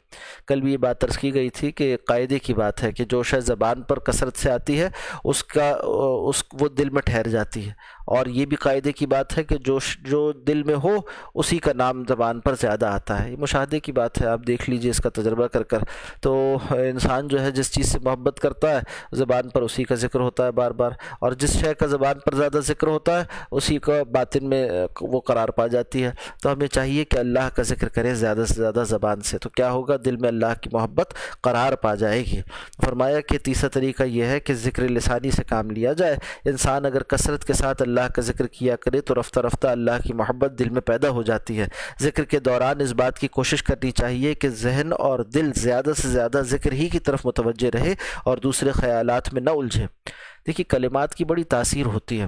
کل بھی یہ بات عرض کی گئی تھی کہ قاعدے کی بات ہے کہ جو شے زبان پر کثرت سے آتی ہے وہ دل میں ٹھہر جاتی ہے، اور یہ بھی قاعدے کی بات ہے کہ جو دل میں ہو اسی کا نام زبان پر زیادہ آتا ہے۔ یہ مشاہدے کی بات ہے، آپ دیکھ لیجئے اس کا تجربہ کر تو انسان جو ہے جس چیز سے محبت کرتا ہے زبان پر اسی کا ذکر ہوتا ہے بار بار، اور جس شے کا زبان پر زیادہ ذکر ہوتا ہے اسی کا باطن میں وہ قرار پا جاتی ہے۔ تو ہمیں چاہیے کہ اللہ کا ذکر کریں زیادہ سے زیادہ زبان سے، تو کیا ہوگا؟ دل میں اللہ کی محبت قرار پا جائے گی۔ فرمایا کہ تیسرا طریقہ یہ ہے کہ ذکر لسانی سے کام لیا جائے۔ انسان اگر کثرت کے ساتھ اللہ کا ذکر کیا کرے تو رفتہ رفتہ اللہ کی محبت دل میں پیدا ہو جاتی ہے۔ ذکر کے دوران اس بات کی کوشش کرنی چاہیے کہ ذہن اور دل زیادہ سے زیادہ ذکر ہی کی طرف متوجہ رہے اور دوسرے خیالات میں نہ الجھے۔ دیکھیے کلمات کی بڑی تاثیر ہوتی ہے،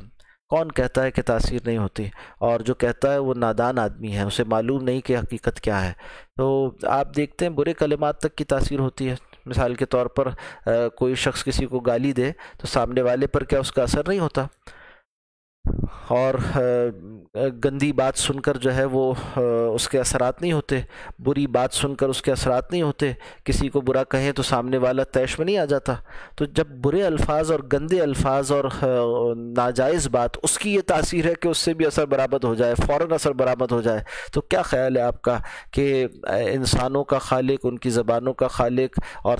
کون کہتا ہے کہ تاثیر نہیں ہوتی؟ اور جو کہتا ہے وہ نادان آدمی ہے، اسے معلوم نہیں کہ حقیقت کیا ہے۔ تو آپ دیکھتے ہیں برے کلمات تک کی تاثیر ہوتی ہے۔ مثال کے طور پر کوئی شخص کسی کو گالی دے تو سامنے والے پر کیا اس کا اثر نہیں ہوتا؟ اور گندی بات سن کر جو ہے وہ اس کے اثرات نہیں ہوتے، بری بات سن کر اس کے اثرات نہیں ہوتے، کسی کو برا کہیں تو سامنے والا طیش میں نہیں آ جاتا۔ تو جب برے الفاظ اور گندے الفاظ اور ناجائز بات اس کی یہ تاثیر ہے کہ اس سے بھی اثر برآمد ہو جائے، فوراً اثر برآمد ہو جائے، تو کیا خیال ہے آپ کا کہ انسانوں کا خالق، ان کی زبانوں کا خالق اور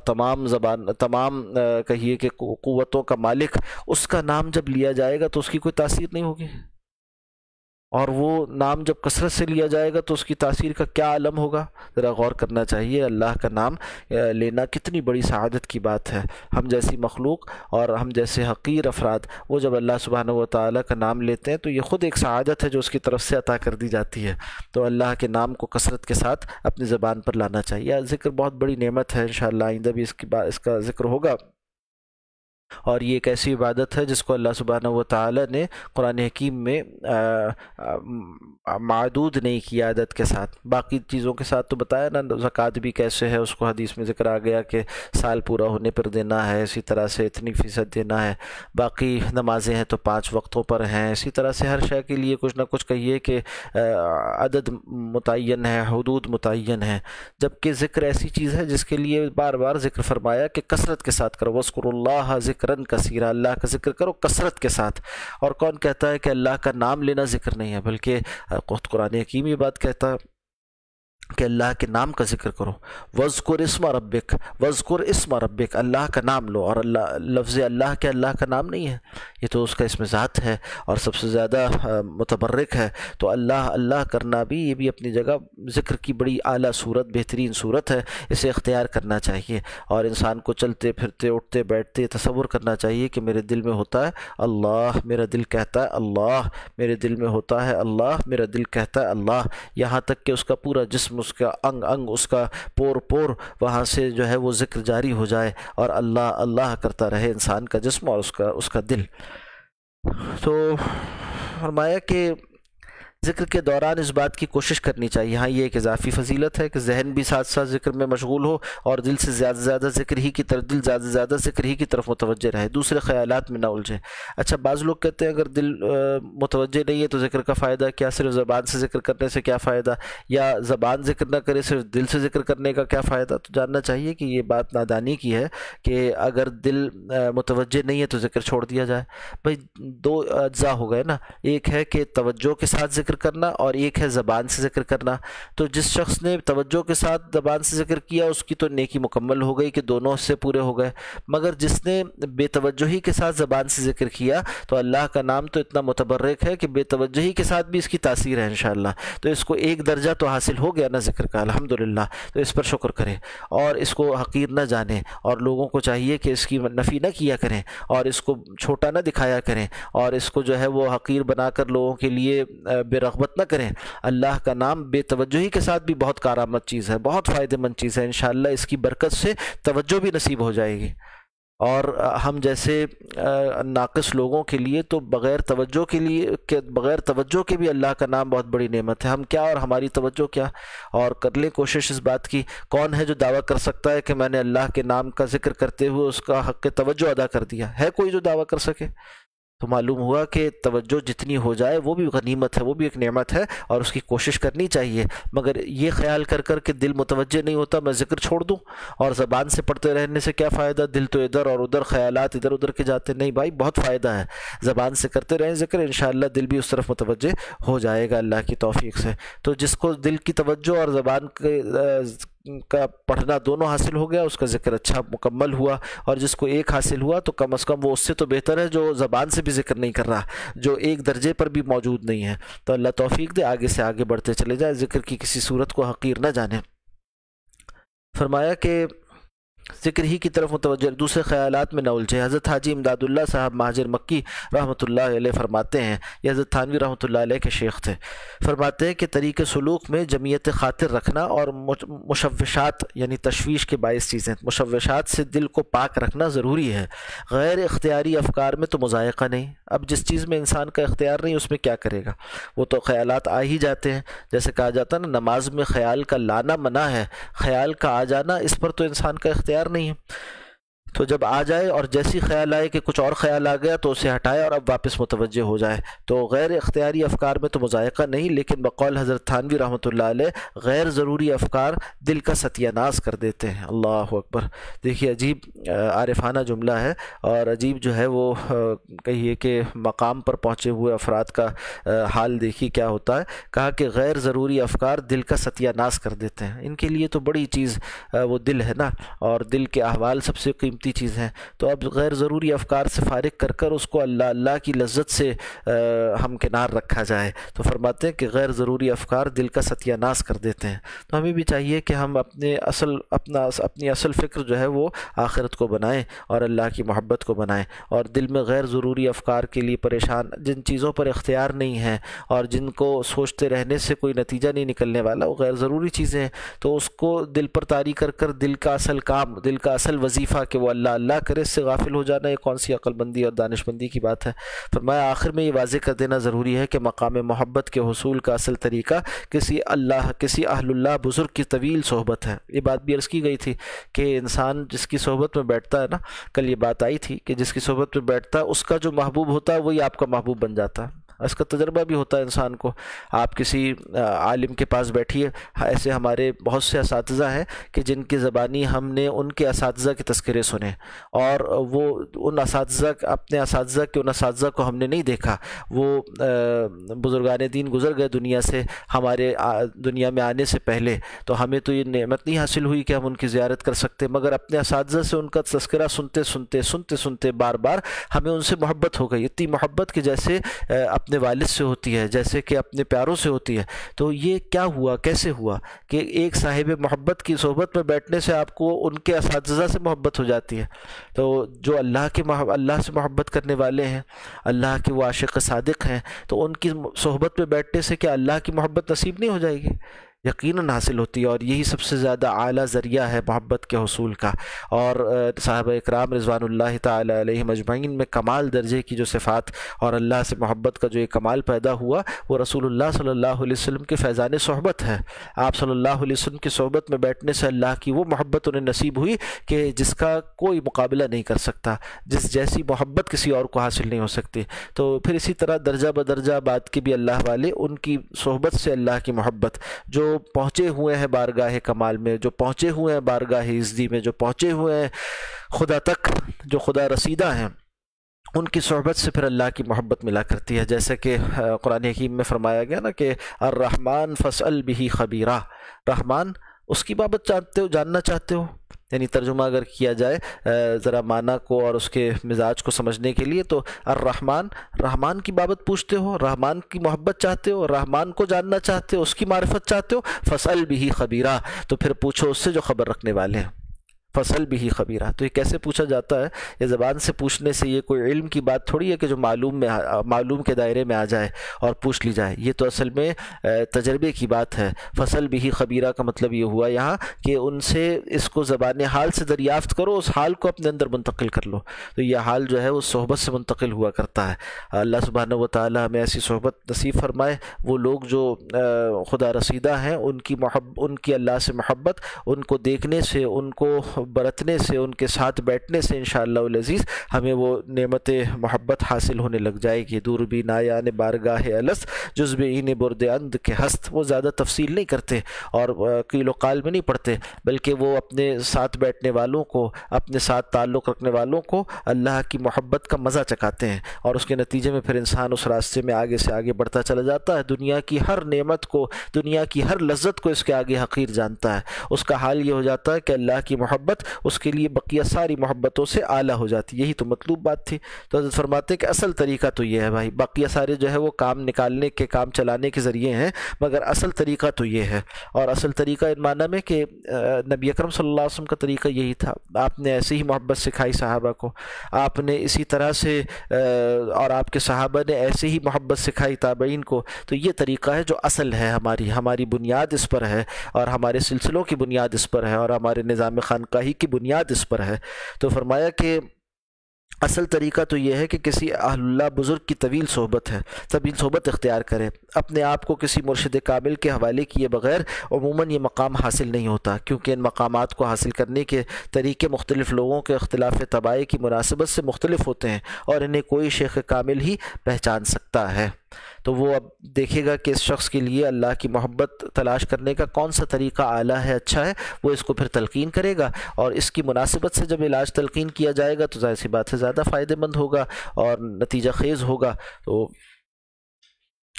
تمام کہیے کہ قوتوں کا مالک، اس کا نام جب لیا جائے گا تو اس کی کوئی تاثیر نہیں ہوگی؟ اور وہ نام جب کثرت سے لیا جائے گا تو اس کی تاثیر کا کیا عالم ہوگا؟ ذرا غور کرنا چاہیے۔ اللہ کا نام لینا کتنی بڑی سعادت کی بات ہے۔ ہم جیسی مخلوق اور ہم جیسے حقیر افراد وہ جب اللہ سبحانہ و تعالیٰ کا نام لیتے ہیں تو یہ خود ایک سعادت ہے جو اس کی طرف سے عطا کر دی جاتی ہے۔ تو اللہ کے نام کو کثرت کے ساتھ اپنی زبان پر لانا چاہیے۔ ذکر بہت بڑی نعمت ہے، انشاءاللہ آئندہ بھی اس کا ذکر ہوگا، اور یہ ایک ایسی عبادت ہے جس کو اللہ سبحانہ و تعالی نے قرآن حکیم میں معدود نہیں کیا عدد کے ساتھ۔ باقی چیزوں کے ساتھ تو بتایا نا، زکوٰۃ بھی کیسے ہے، اس کو حدیث میں ذکر آ گیا کہ سال پورا ہونے پر دینا ہے، اسی طرح سے اتنی فیصد دینا ہے۔ باقی نمازیں ہیں تو 5 وقتوں پر ہیں، اسی طرح سے ہر شے کے لیے کچھ نہ کچھ کہیے کہ عدد متعین ہے، حدود متعین ہے۔ جبکہ ذکر ایسی چیز ہے جس کے لیے بار بار ذکر فرمایا کہ کثرت کے ساتھ کرو، وَاذْكُرُوا اللَّهَ ذِكْرًا كَثِيرًا، اللہ کا ذکر کرو کثرت کے ساتھ۔ اور کون کہتا ہے کہ اللہ کا نام لینا ذکر نہیں ہے؟ بلکہ قرآن حکیم یہ بات کہتا ہے کہ اللہ کے نام کا ذکر کرو، وَاذْكُرْ اسْمَ رَبِّكَ، وَاذْكُرْ اسْمَ رَبِّكَ، اللہ کا نام لو۔ اور لفظ اللہ کے اللہ کا نام نہیں ہے، یہ تو اس کا اسم ذات ہے اور سب سے زیادہ متبرک ہے۔ تو اللہ کرنا بھی یہ بھی اپنی جگہ ذکر کی بڑی اعلیٰ صورت، بہترین صورت ہے، اسے اختیار کرنا چاہیے۔ اور انسان کو چلتے پھرتے اٹھتے بیٹھتے تصور کرنا چاہیے کہ میرے دل میں ہوتا ہے اللہ، میرا دل کہتا ہے اللہ، میرے دل میں ہوتا ہے اللہ، میرا دل کہتا ہے اللہ، یہاں تک کہ اس کا پورا جسم، اس کا انگ انگ، اس کا پور پور وہاں سے جو ہے وہ ذکر جاری ہو جائے اور اللہ اللہ کرتا رہے انسان کا جسم اور اس کا دل۔ تو فرمایا کہ ذکر کے دوران اس بات کی کوشش کرنی چاہیے، ہاں یہ ایک اضافی فضیلت ہے کہ ذہن بھی ساتھ ساتھ ذکر میں مشغول ہو اور دل سے زیادہ سے زیادہ ذکر ہی کی طرف متوجہ رہے، دوسرے خیالات میں نہ الجھے۔ اچھا بعض لوگ کہتے ہیں اگر دل متوجہ نہیں ہے تو ذکر کا فائدہ کیا، صرف زبان سے ذکر کرنے سے کیا فائدہ، یا زبان ذکر نہ کرے صرف دل سے ذکر کرنے کا کیا فائدہ؟ تو جاننا چاہیے کہ یہ بات نادانی کی ہے کہ اگر دل متوجہ نہیں ہے تو ذکر چھوڑ دیا جائے۔ بھئی 2 اجزاء ہو گئے نا، ایک ہے کہ توجہ کے ساتھ ذکر کرنا اور ایک ہے زبان سے ذکر کرنا۔ تو جس شخص نے توجہ کے ساتھ زبان سے ذکر کیا اس کی تو نیکی مکمل ہو گئی کہ دونوں حصے پورے ہو گئے، مگر جس نے بے توجہی کے ساتھ زبان سے ذکر کیا تو اللہ کا نام تو اتنا متبرک ہے کہ بے توجہی کے ساتھ بھی اس کی تاثیر ہے انشاءاللہ۔ تو اس کو ایک درجہ تو حاصل ہو گیا نا ذکر کا، الحمدللہ، تو اس پر شکر کریں اور اس کو حقیر نہ جانیں، اور لوگوں کو چاہیے کہ اس کی نفی نہ کیا کریں اور اس کو چھوٹا نہ دکھایا کریں اور اس کو جو ہے وہ حقیر بنا کر لوگوں کے لیے بے رغبت نہ کریں۔ اللہ کا نام بے توجہی کے ساتھ بھی بہت کارآمد چیز ہے، بہت فائدہ مند چیز ہے، انشاءاللہ اس کی برکت سے توجہ بھی نصیب ہو جائے گی۔ اور ہم جیسے ناقص لوگوں کے لیے تو بغیر توجہ کے بھی اللہ کا نام بہت بڑی نعمت ہے۔ ہم کیا اور ہماری توجہ کیا، اور کر لیں کوشش اس بات کی، کون ہے جو دعویٰ کر سکتا ہے کہ میں نے اللہ کے نام کا ذکر کرتے ہوئے اس کا حق توجہ ادا کر دیا؟ ہے کوئی جو دعویٰ کر سکے؟ تو معلوم ہوا کہ توجہ جتنی ہو جائے وہ بھی غنیمت ہے، وہ بھی ایک نعمت ہے، اور اس کی کوشش کرنی چاہیے۔ مگر یہ خیال کر کر کہ دل متوجہ نہیں ہوتا، میں ذکر چھوڑ دوں، اور زبان سے پڑھتے رہنے سے کیا فائدہ، دل تو ادھر اور ادھر، خیالات ادھر ادھر کے جاتے، نہیں بھائی بہت فائدہ ہے، زبان سے کرتے رہیں ذکر، انشاءاللہ دل بھی اس طرف متوجہ ہو جائے گا اللہ کی توفیق سے۔ تو جس کو دل کی توجہ اور زبان کا پڑھنا دونوں حاصل ہو گیا، اس کا ذکر اچھا مکمل ہوا، اور جس کو ایک حاصل ہوا تو کم از کم وہ اس سے تو بہتر ہے جو زبان سے بھی ذکر نہیں کر رہا، جو ایک درجے پر بھی موجود نہیں ہے۔ تو اللہ توفیق دے، آگے سے آگے بڑھتے چلے جائیں، ذکر کی کسی صورت کو حقیر نہ جانیں۔ فرمایا کہ ذکر ہی کی طرف متوجہ، دوسرے خیالات میں نہ الجھے۔ حضرت حاجی امداد اللہ صاحب مہاجر مکی رحمۃ اللہ علیہ فرماتے ہیں، یہ حضرت تھانوی رحمۃ اللہ علیہ کے شیخ تھے، فرماتے ہیں کہ طریق سلوک میں جمعیت خاطر رکھنا اور مشوشات یعنی تشویش کے باعث چیزیں، مشوشات سے دل کو پاک رکھنا ضروری ہے۔ غیر اختیاری افکار میں تو مذائقہ نہیں، اب جس چیز میں انسان کا اختیار نہیں اس میں کیا کرے گا، وہ تو خیالات آ ہی جاتے ہیں۔ جیسے کہا جاتا ہے نا، نماز میں خیال کا لانا منع ہے، خیال کا آ جانا اس پر تو انسان کا اختیار نہیں ہے۔ تو جب آ جائے اور جیسی خیال آئے کہ کچھ اور خیال آ گیا تو اسے ہٹائے اور اب واپس متوجہ ہو جائے۔ تو غیر اختیاری افکار میں تو مذائقہ نہیں، لیکن بقول حضرت تھانوی رحمۃ اللہ علیہ غیر ضروری افکار دل کا ستیہ ناز کر دیتے ہیں۔ اللہ اکبر! دیکھیے عجیب عارفانہ جملہ ہے، اور عجیب جو ہے وہ کہیے کہ مقام پر پہنچے ہوئے افراد کا حال دیکھیے کیا ہوتا ہے۔ کہا کہ غیر ضروری افکار دل کا ستیہ ناز کر دیتے ہیں، ان کے لیے تو بڑی چیز وہ دل ہے نا، اور دل کے احوال سب سے قیمتی چیز ہیں۔ تو اب غیر ضروری افکار سے فارغ کر کر اس کو اللہ کی لذت سے ہمکنار رکھا جائے۔ تو فرماتے ہیں کہ غیر ضروری افکار دل کا ستیہ ناز کر دیتے ہیں۔ تو ہمیں بھی چاہیے کہ ہم اپنی اصل فکر جو ہے وہ آخرت کو بنائیں اور اللہ کی محبت کو بنائیں، اور دل میں غیر ضروری افکار کے لیے پریشان، جن چیزوں پر اختیار نہیں ہے اور جن کو سوچتے رہنے سے کوئی نتیجہ نہیں نکلنے والا، وہ غیر ضروری چیزیں ہیں، تو اس کو دل پر طاری کر کر دل کا اصل کام، دل کا اصل وظیفہ کہ وہ اللہ اللہ کرے، اس سے غافل ہو جانا یہ کون سی عقل مندی اور دانش مندی کی بات ہے۔ فرمایا آخر میں یہ واضح کر دینا ضروری ہے کہ مقام محبت کے حصول کا اصل طریقہ کسی اہل اللہ بزرگ کی طویل صحبت ہے۔ یہ بات بھی عرض کی گئی تھی کہ انسان جس کی صحبت میں بیٹھتا ہے نا، کل یہ بات آئی تھی کہ جس کی صحبت میں بیٹھتا ہے اس کا جو محبوب ہوتا ہے وہی آپ کا محبوب بن جاتا ہے۔ اس کا تجربہ بھی ہوتا ہے انسان کو۔ آپ کسی عالم کے پاس بیٹھیے، ایسے ہمارے بہت سے اساتذہ ہیں کہ جن کی زبانی ہم نے ان کے اساتذہ کے تذکرے سنے، اور وہ ان اساتذہ کو ہم نے نہیں دیکھا، وہ بزرگان دین گزر گئے دنیا سے ہمارے دنیا میں آنے سے پہلے، تو ہمیں تو یہ نعمت نہیں حاصل ہوئی کہ ہم ان کی زیارت کر سکتے، مگر اپنے اساتذہ سے ان کا تذکرہ سنتے بار بار ہمیں ان سے محبت ہو گئی، اتنی محبت کہ جیسے اپنے والد سے ہوتی ہے، جیسے کہ اپنے پیاروں سے ہوتی ہے۔ تو یہ کیا ہوا، کیسے ہوا کہ ایک صاحب محبت کی صحبت میں بیٹھنے سے آپ کو ان کے اساتذہ سے محبت ہو جاتی ہے؟ تو جو اللہ سے محبت کرنے والے ہیں، اللہ کے وہ عاشق صادق ہیں، تو ان کی صحبت میں بیٹھنے سے کیا اللہ کی محبت نصیب نہیں ہو جائے گی؟ یقیناً حاصل ہوتی ہے، اور یہی سب سے زیادہ اعلیٰ ذریعہ ہے محبت کے حصول کا۔ اور صحابہ اکرام رضوان اللہ تعالی علیہم اجمعین میں کمال درجے کی جو صفات اور اللہ سے محبت کا جو ایک کمال پیدا ہوا، وہ رسول اللہ صلی اللہ علیہ وسلم کے فیضان صحبت ہے۔ آپ صلی اللہ علیہ وسلم کی صحبت میں بیٹھنے سے اللہ کی وہ محبت انہیں نصیب ہوئی کہ جس کا کوئی مقابلہ نہیں کر سکتا، جس جیسی محبت کسی اور کو حاصل نہیں ہو سکتی۔ تو پھر اسی طرح درجہ بدرجہ بات کے بھی اللہ والے، ان کی صحبت سے اللہ کی محبت، جو پہنچے ہوئے ہیں بارگاہ کمال میں، جو پہنچے ہوئے ہیں بارگاہ عزی میں، جو پہنچے ہوئے ہیں خدا تک، جو خدا رسیدہ ہیں، ان کی صحبت سے پھر اللہ کی محبت ملا کرتی ہے۔ جیسے کہ قرآن حکیم میں فرمایا گیا نا کہ الرحمن فاسأل بہ خبیرہ، رحمان اس کی بابت جاننا چاہتے ہو، یعنی ترجمہ اگر کیا جائے ذرا معنی کو اور اس کے مزاج کو سمجھنے کے لیے، تو الرحمن، رحمان کی بابت پوچھتے ہو، رحمان کی محبت چاہتے ہو، رحمان کو جاننا چاہتے ہو، اس کی معرفت چاہتے ہو، فاسأل بہ خبیرہ، تو پھر پوچھو اس سے جو خبر رکھنے والے ہیں۔ فصل بھی خبیرہ. تو یہ کیسے پوچھا جاتا ہے؟ یہ زبان سے پوچھنے سے یہ کوئی علم کی بات تھوڑی ہے کہ جو معلوم کے دائرے میں آ جائے اور پوچھ لی جائے. یہ تو اصل میں تجربے کی بات ہے. فصل بھی خبیرہ کا مطلب یہ ہوا یہاں کہ ان سے اس کو زبان حال سے دریافت کرو، اس حال کو اپنے اندر منتقل کر لو. تو یہ حال جو ہے وہ صحبت سے منتقل ہوا کرتا ہے. اللہ سبحانہ و تعالی ہمیں ایسی صحبت نصیب فرمائے. وہ لوگ جو خدا رسیدہ ہیں، ان کی اللہ سے محبت، ان کو دیکھنے سے، ان کو برتنے سے، ان کے ساتھ بیٹھنے سے انشاءاللہ العزیز ہمیں وہ نعمت محبت حاصل ہونے لگ جائے گی. دور بھی نایان بارگاہ الست جزب این برد اند کے ہست. وہ زیادہ تفصیل نہیں کرتے اور قیل و قال میں نہیں پڑھتے، بلکہ وہ اپنے ساتھ بیٹھنے والوں کو، اپنے ساتھ تعلق رکھنے والوں کو اللہ کی محبت کا مزہ چکھاتے ہیں، اور اس کے نتیجے میں پھر انسان اس راستے میں آگے سے آگے بڑھتا چلا جاتا ہے. دنیا کی ہر نعمت کو، دنیا کی ہر لذت کو اس کے آگے حقیر جانتا ہے. اس کا حال یہ ہو جاتا ہے کہ اللہ کی محبت اس کے لیے بقیہ ساری محبتوں سے اعلیٰ ہو جاتی. یہی تو مطلوب بات تھی. تو حضرت فرماتے ہیں کہ اصل طریقہ تو یہ ہے بھائی، باقیہ سارے جو ہے وہ کام نکالنے کے، کام چلانے کے ذریعے ہیں، مگر اصل طریقہ تو یہ ہے. اور اصل طریقہ ان معنی میں کہ نبی اکرم صلی اللہ علیہ وسلم کا طریقہ یہی تھا. آپ نے ایسے ہی محبت سکھائی صحابہ کو، آپ نے اسی طرح سے اور آپ کے صحابہ نے ایسے ہی محبت سکھائی تابعین کو. تو یہ طریقہ ہے جو اصل ہے، ہماری بنیاد اس پر ہے، اور ہمارے سلسلوں کی بنیاد اس پر ہے، اور ہمارے نظام خانقاہی کی بنیاد اس پر ہے. تو فرمایا کہ اصل طریقہ تو یہ ہے کہ کسی اہل اللہ بزرگ کی طویل صحبت اختیار کرے. اپنے آپ کو کسی مرشد کامل کے حوالے کیے بغیر عموماً یہ مقام حاصل نہیں ہوتا، کیونکہ ان مقامات کو حاصل کرنے کے طریقے مختلف لوگوں کے اختلاف طباع کی مناسبت سے مختلف ہوتے ہیں، اور انہیں کوئی شیخ کامل ہی پہچان سکتا ہے. تو وہ اب دیکھے گا کہ اس شخص کے لیے اللہ کی محبت تلاش کرنے کا کون سا طریقہ اعلیٰ ہے، اچھا ہے، وہ اس کو پھر تلقین کرے گا. اور اس کی مناسبت سے جب علاج تلقین کیا جائے گا تو ظاہر سی بات ہے زیادہ فائدہ مند ہوگا اور نتیجہ خیز ہوگا. تو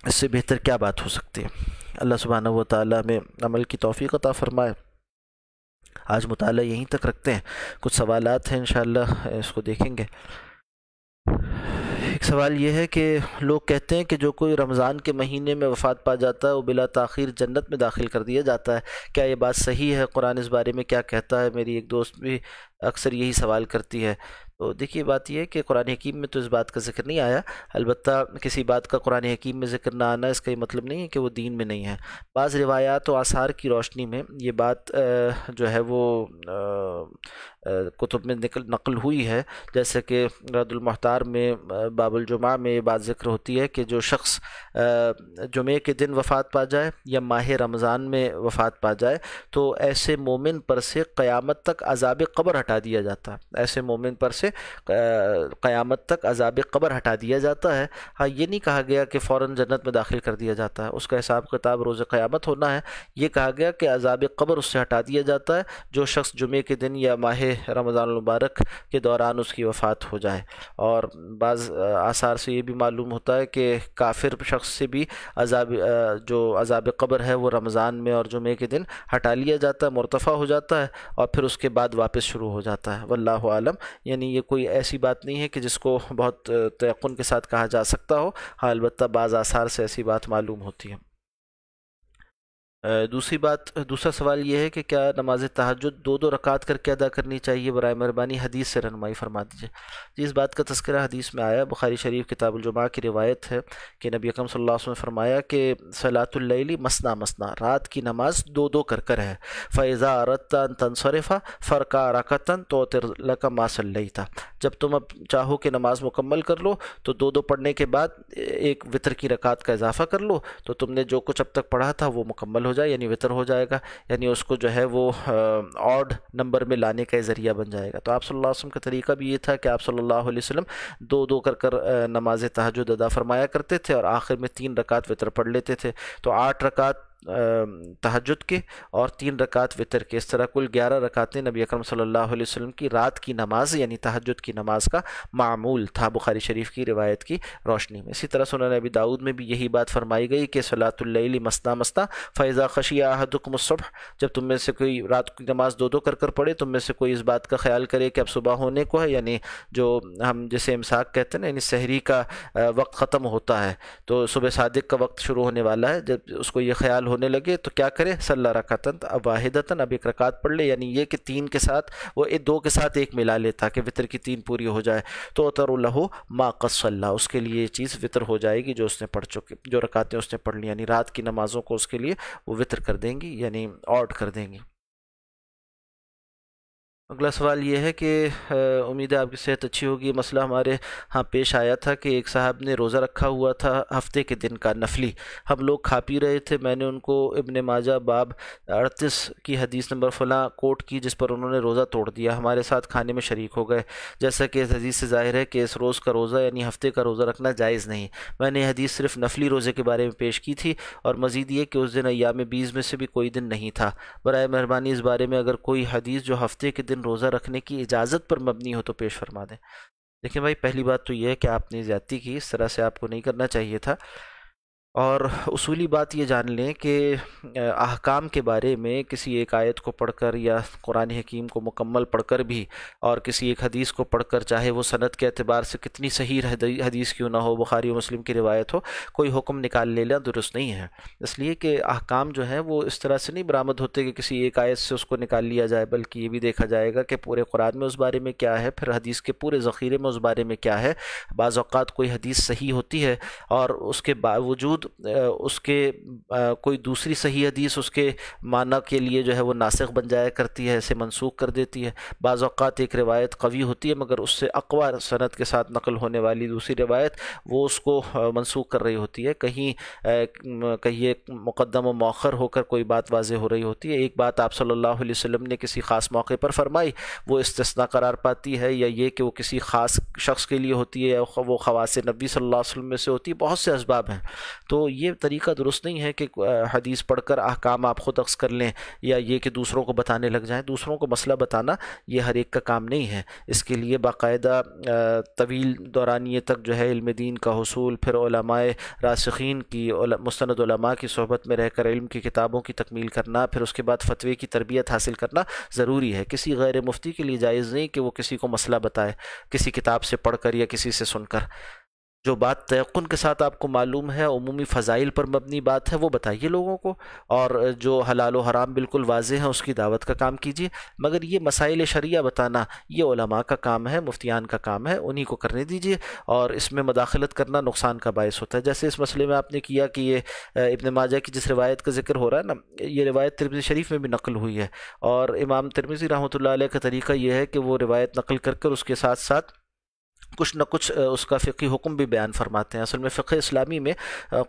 اس سے بہتر کیا بات ہو سکتی ہے. اللہ سبحانہ و تعالیٰ میں عمل کی توفیق عطا فرمائے. آج مطالعہ یہیں تک رکھتے ہیں. کچھ سوالات ہیں انشاءاللہ اس کو دیکھیں گے. ایک سوال یہ ہے کہ لوگ کہتے ہیں کہ جو کوئی رمضان کے مہینے میں وفات پا جاتا ہے وہ بلا تاخیر جنت میں داخل کر دیا جاتا ہے. کیا یہ بات صحیح ہے؟ قرآن اس بارے میں کیا کہتا ہے؟ میری ایک دوست بھی اکثر یہی سوال کرتی ہے. تو دیکھیے بات یہ ہے کہ قرآن حکیم میں تو اس بات کا ذکر نہیں آیا. البتہ کسی بات کا قرآن حکیم میں ذکر نہ آنا اس کا یہ مطلب نہیں ہے کہ وہ دین میں نہیں ہے. بعض روایات و آثار کی روشنی میں یہ بات جو ہے وہ کتب میں نقل ہوئی ہے. جیسے کہ رد المحتار میں باب الجمعہ میں یہ بات ذکر ہوتی ہے کہ جو شخص جمعے کے دن وفات پا جائے یا ماہ رمضان میں وفات پا جائے تو ایسے مومن پر سے قیامت تک عذاب قبر ہٹا دیا جاتا ہے. ایسے مومن پر سے قیامت تک عذاب قبر ہٹا دیا جاتا ہے. ہاں یہ نہیں کہا گیا کہ فوراً جنت میں داخل کر دیا جاتا ہے، اس کا حساب کتاب روز قیامت ہونا ہے. یہ کہا گیا کہ عذاب قبر اس سے ہٹا دیا جاتا ہے جو شخص جمعے کے دن یا ماہ رمضان المبارک کے دوران اس کی وفات ہو جائے. اور بعض آثار سے یہ بھی معلوم ہوتا ہے کہ کافر شخص سے بھی جو عذاب قبر ہے وہ رمضان میں اور جمعے کے دن ہٹا لیا جاتا ہے، مرتفع ہو جاتا ہے، اور پھر اس کے بعد واپس شروع ہو جاتا ہے. واللہ عالم. یعنی یہ کوئی ایسی بات نہیں ہے کہ جس کو بہت تیقن کے ساتھ کہا جا سکتا ہو. ہاں البتہ بعض آثار سے ایسی بات معلوم ہوتی ہے. دوسرا سوال یہ ہے کہ کیا نماز تہجد دو رکعت کر کے ادا کرنی چاہیے؟ برائے مہربانی حدیث سے رہنمائی فرما دیجیے. جی اس بات کا تذکرہ حدیث میں آیا. بخاری شریف کتاب الجمعہ کی روایت ہے کہ نبی اکرم صلی اللہ علیہ وسلم نے فرمایا کہ صلاۃ اللیل مثنی مثنی، رات کی نماز دو کر ہے. فَإِذَا أَرَدْتَ أَن تَنصَرِفَ فَارْكَعْ رَكْعَةً تُوتِرُ لَكَ مَا صَلَّيْتَ. جب تم اب چاہو کہ نماز مکمل کر لو تو دو پڑھنے کے بعد ایک وتر کی رکعت کا اضافہ کر لو، تو تم نے جو کچھ اب تک پڑھا تھا وہ مکمل ہو جائے، یعنی وتر ہو جائے گا. یعنی اس کو جو ہے وہ آڈ نمبر میں لانے کا ذریعہ بن جائے گا. تو آپ صلی اللہ علیہ وسلم کا طریقہ بھی یہ تھا کہ آپ صلی اللہ علیہ وسلم دو کر نماز تہجد ادا فرمایا کرتے تھے، اور آخر میں 3 رکعت وتر پڑھ لیتے تھے. تو 8 رکعت تہجد کے اور 3 رکعت وتر کے، اس طرح کل 11 رکعتیں نبی اکرم صلی اللہ علیہ وسلم کی رات کی نماز یعنی تہجد کی نماز کا معمول تھا، بخاری شریف کی روایت کی روشنی میں. اسی طرح سنن ابی داؤد میں بھی یہی بات فرمائی گئی کہ صلاۃ اللیل مثنی مثنی فاذا خشی احدکم الصبح. جب تم میں سے کوئی رات کی نماز دو کر پڑھے، تم میں سے کوئی اس بات کا خیال کرے کہ اب صبح ہونے کو ہے، یعنی جو ہم جسے امساک کہتے ہیں نا، یعنی سحری کا وقت ختم ہوتا ہے، تو صبح صادق کا وقت شروع ہونے والا ہے. جب اس کو یہ خیال ہو ہونے لگے تو کیا کرے؟ صلی رکعتن اب واحدتن، اب ایک رکعت پڑھ لے، یعنی یہ کہ 3 کے ساتھ وہ 2 کے ساتھ 1 ملا لے تاکہ وطر کی 3 پوری ہو جائے، تو اتر لہ ما قد صلی، اس کے لیے یہ چیز وطر ہو جائے گی جو اس نے پڑھ چکی، جو رکعتیں اس نے پڑھ لی، یعنی رات کی نمازوں کو اس کے لیے وہ وطر کر دیں گی، یعنی آڈ کر دیں گی۔ اگلا سوال یہ ہے کہ امید ہے آپ کی صحت اچھی ہوگی، مسئلہ ہمارے ہاں پیش آیا تھا کہ ایک صاحب نے روزہ رکھا ہوا تھا ہفتے کے دن کا نفلی، ہم لوگ کھا پی رہے تھے، میں نے ان کو ابن ماجہ باب 38 کی حدیث نمبر فلاں کوٹ کی جس پر انہوں نے روزہ توڑ دیا، ہمارے ساتھ کھانے میں شریک ہو گئے، جیسا کہ اس حدیث سے ظاہر ہے کہ اس روز کا روزہ یعنی ہفتے کا روزہ رکھنا جائز نہیں۔ میں نے یہ حدیث صرف نفلی روزے کے بارے میں پیش کی تھی، اور مزید یہ کہ اس دن ایام بیز میں سے بھی کوئی دن نہیں تھا، برائے مہربانی اس بارے میں اگر کوئی حدیث جو ہفتے کے دن روزہ رکھنے کی اجازت پر مبنی ہو تو پیش فرما دیں۔ دیکھیں بھائی، پہلی بات تو یہ ہے کہ آپ نے زیادتی کی، اس طرح سے آپ کو نہیں کرنا چاہیے تھا، اور اصولی بات یہ جان لیں کہ احکام کے بارے میں کسی ایک آیت کو پڑھ کر یا قرآن حکیم کو مکمل پڑھ کر بھی، اور کسی ایک حدیث کو پڑھ کر، چاہے وہ سند کے اعتبار سے کتنی صحیح حدیث کیوں نہ ہو، بخاری و مسلم کی روایت ہو، کوئی حکم نکال لینا درست نہیں ہے، اس لیے کہ احکام جو ہیں وہ اس طرح سے نہیں برآمد ہوتے کہ کسی ایک آیت سے اس کو نکال لیا جائے، بلکہ یہ بھی دیکھا جائے گا کہ پورے قرآن میں اس بارے میں کیا ہے، پھر حدیث کے پورے ذخیرے میں اس بارے میں کیا ہے۔ بعض اوقات کوئی حدیث صحیح ہوتی ہے اور اس کے باوجود اس کے کوئی دوسری صحیح حدیث اس کے معنی کے لیے جو ہے وہ ناسخ بن جایا کرتی ہے، اسے منسوخ کر دیتی ہے۔ بعض اوقات ایک روایت قوی ہوتی ہے مگر اس سے اقوی سند کے ساتھ نقل ہونے والی دوسری روایت وہ اس کو منسوخ کر رہی ہوتی ہے، کہیں مقدم و مؤخر ہو کر کوئی بات واضح ہو رہی ہوتی ہے۔ ایک بات آپ صلی اللہ علیہ وسلم نے کسی خاص موقع پر فرمائی، وہ استثناء قرار پاتی ہے، یا یہ کہ وہ کسی خاص شخص کے لیے ہوتی ہے، یا وہ خواص نبی صلی اللہ علیہ وسلم میں سے ہوتی ہے، بہت سے اسباب ہیں۔ تو یہ طریقہ درست نہیں ہے کہ حدیث پڑھ کر احکام آپ خود اخذ کر لیں، یا یہ کہ دوسروں کو بتانے لگ جائیں۔ دوسروں کو مسئلہ بتانا یہ ہر ایک کا کام نہیں ہے، اس کے لیے باقاعدہ طویل دورانیے تک جو ہے علم دین کا حصول، پھر علماء راسخین کی، مستند علماء کی صحبت میں رہ کر علم کی کتابوں کی تکمیل کرنا، پھر اس کے بعد فتوے کی تربیت حاصل کرنا ضروری ہے۔ کسی غیر مفتی کے لیے جائز نہیں کہ وہ کسی کو مسئلہ بتائے کسی کتاب سے پڑھ کر یا کسی سے سن کر۔ جو بات تیقن کے ساتھ آپ کو معلوم ہے، عمومی فضائل پر مبنی بات ہے، وہ بتائیے لوگوں کو، اور جو حلال و حرام بالکل واضح ہیں اس کی دعوت کا کام کیجیے، مگر یہ مسائل شرعیہ بتانا یہ علماء کا کام ہے، مفتیان کا کام ہے، انہی کو کرنے دیجیے، اور اس میں مداخلت کرنا نقصان کا باعث ہوتا ہے۔ جیسے اس مسئلے میں آپ نے کیا کہ یہ ابن ماجہ کی جس روایت کا ذکر ہو رہا ہے نا، یہ روایت ترمذی شریف میں بھی نقل ہوئی ہے، اور امام ترمذی رحمۃ اللہ علیہ کا طریقہ یہ ہے کہ وہ روایت نقل کر کر اس کے ساتھ ساتھ کچھ نہ کچھ اس کا فقہی حکم بھی بیان فرماتے ہیں۔ اصل میں فقہ اسلامی میں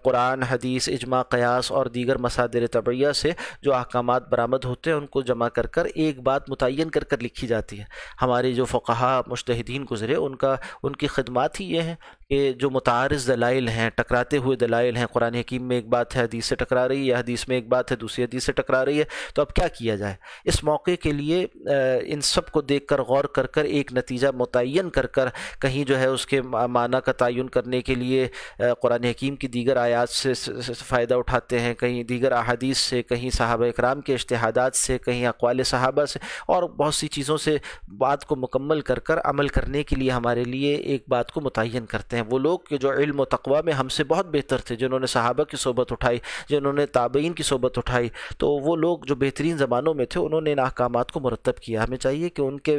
قرآن، حدیث، اجماع، قیاس اور دیگر مصادر طبعیہ سے جو احکامات برآمد ہوتے ہیں ان کو جمع کر کر ایک بات متعین کر کر لکھی جاتی ہے۔ ہمارے جو فقہا مجتہدین گزرے ان کی خدمات ہی یہ ہیں کہ جو متعارض دلائل ہیں، ٹکراتے ہوئے دلائل ہیں، قرآن حکیم میں ایک بات ہے، حدیث سے ٹکرا رہی ہے، یا حدیث میں ایک بات ہے، دوسری حدیث سے ٹکرا رہی ہے، تو اب کیا کیا جائے؟ اس موقع کے لیے ان سب کو دیکھ کر غور کر کر ایک نتیجہ متعین کر کر، کہیں جو ہے اس کے معنی کا تعین کرنے کے لیے قرآن حکیم کی دیگر آیات سے فائدہ اٹھاتے ہیں، کہیں دیگر احادیث سے، کہیں صحابہ اکرام کے اجتہادات سے، کہیں اقوال صحابہ سے، اور بہت سی چیزوں سے بات کو مکمل کر کر عمل کرنے کے لیے ہمارے لیے ایک بات کو متعین کرتے ہیں۔ وہ لوگ کہ جو علم و تقوی میں ہم سے بہت بہتر تھے، جنہوں نے صحابہ کی صحبت اٹھائی، جنہوں نے تابعین کی صحبت اٹھائی، تو وہ لوگ جو بہترین زمانوں میں تھے انہوں نے ان احکامات کو مرتب کیا۔ ہمیں چاہیے کہ ان کے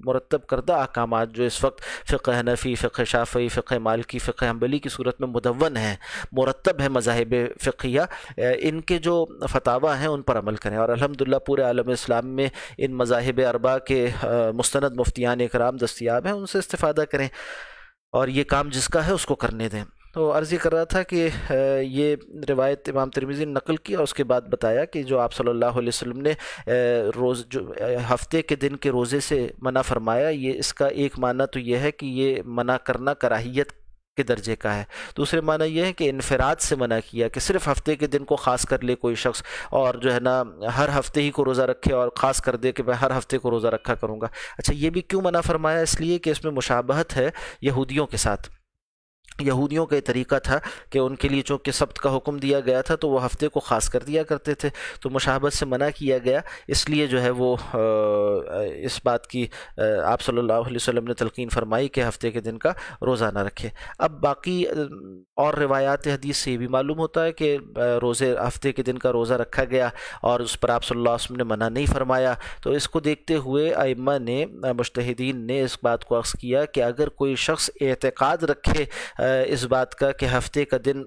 مرتب کردہ احکامات جو اس وقت فقہ حنفی، فقہ شافعی، فقہ مالکی، فقہ حنبلی کی صورت میں مدون ہیں، مرتب ہے مذاہب فقہیہ، ان کے جو فتاوی ہیں ان پر عمل کریں، اور الحمدللہ پورے عالم اسلام میں ان مذاہب اربعہ کے مستند مفتیان اکرام دستیاب ہیں، ان سے استفادہ کریں، اور یہ کام جس کا ہے اس کو کرنے دیں۔ تو عرض یہ کر رہا تھا کہ یہ روایت امام ترمذی نے نقل کی، اور اس کے بعد بتایا کہ جو آپ صلی اللہ علیہ وسلم نے جو ہفتے کے دن کے روزے سے منع فرمایا، یہ اس کا ایک معنی تو یہ ہے کہ یہ منع کرنا کراہیت کے درجے کا ہے، دوسرے معنی یہ ہے کہ انفراد سے منع کیا، کہ صرف ہفتے کے دن کو خاص کر لے کوئی شخص، اور جو ہے نا ہر ہفتے ہی کو روزہ رکھے اور خاص کر دے کہ میں ہر ہفتے کو روزہ رکھا کروں گا۔ اچھا، یہ بھی کیوں منع فرمایا؟ اس لیے کہ اس میں مشابہت ہے یہودیوں کے ساتھ۔ یہودیوں کا یہ طریقہ تھا کہ ان کے لیے چونکہ سبت کا حکم دیا گیا تھا تو وہ ہفتے کو خاص کر دیا کرتے تھے، تو مشابہت سے منع کیا گیا، اس لیے جو ہے وہ اس بات کی آپ صلی اللہ علیہ وسلم نے تلقین فرمائی کہ ہفتے کے دن کا روزہ نہ رکھے۔ اب باقی اور روایات حدیث سے یہ بھی معلوم ہوتا ہے کہ روزے ہفتے کے دن کا روزہ رکھا گیا اور اس پر آپ صلی اللہ علیہ وسلم نے منع نہیں فرمایا، تو اس کو دیکھتے ہوئے ائمہ نے، مجتہدین نے اس بات کو اخذ کیا کہ اگر کوئی شخص اعتقاد رکھے اس بات کا کہ ہفتے کا دن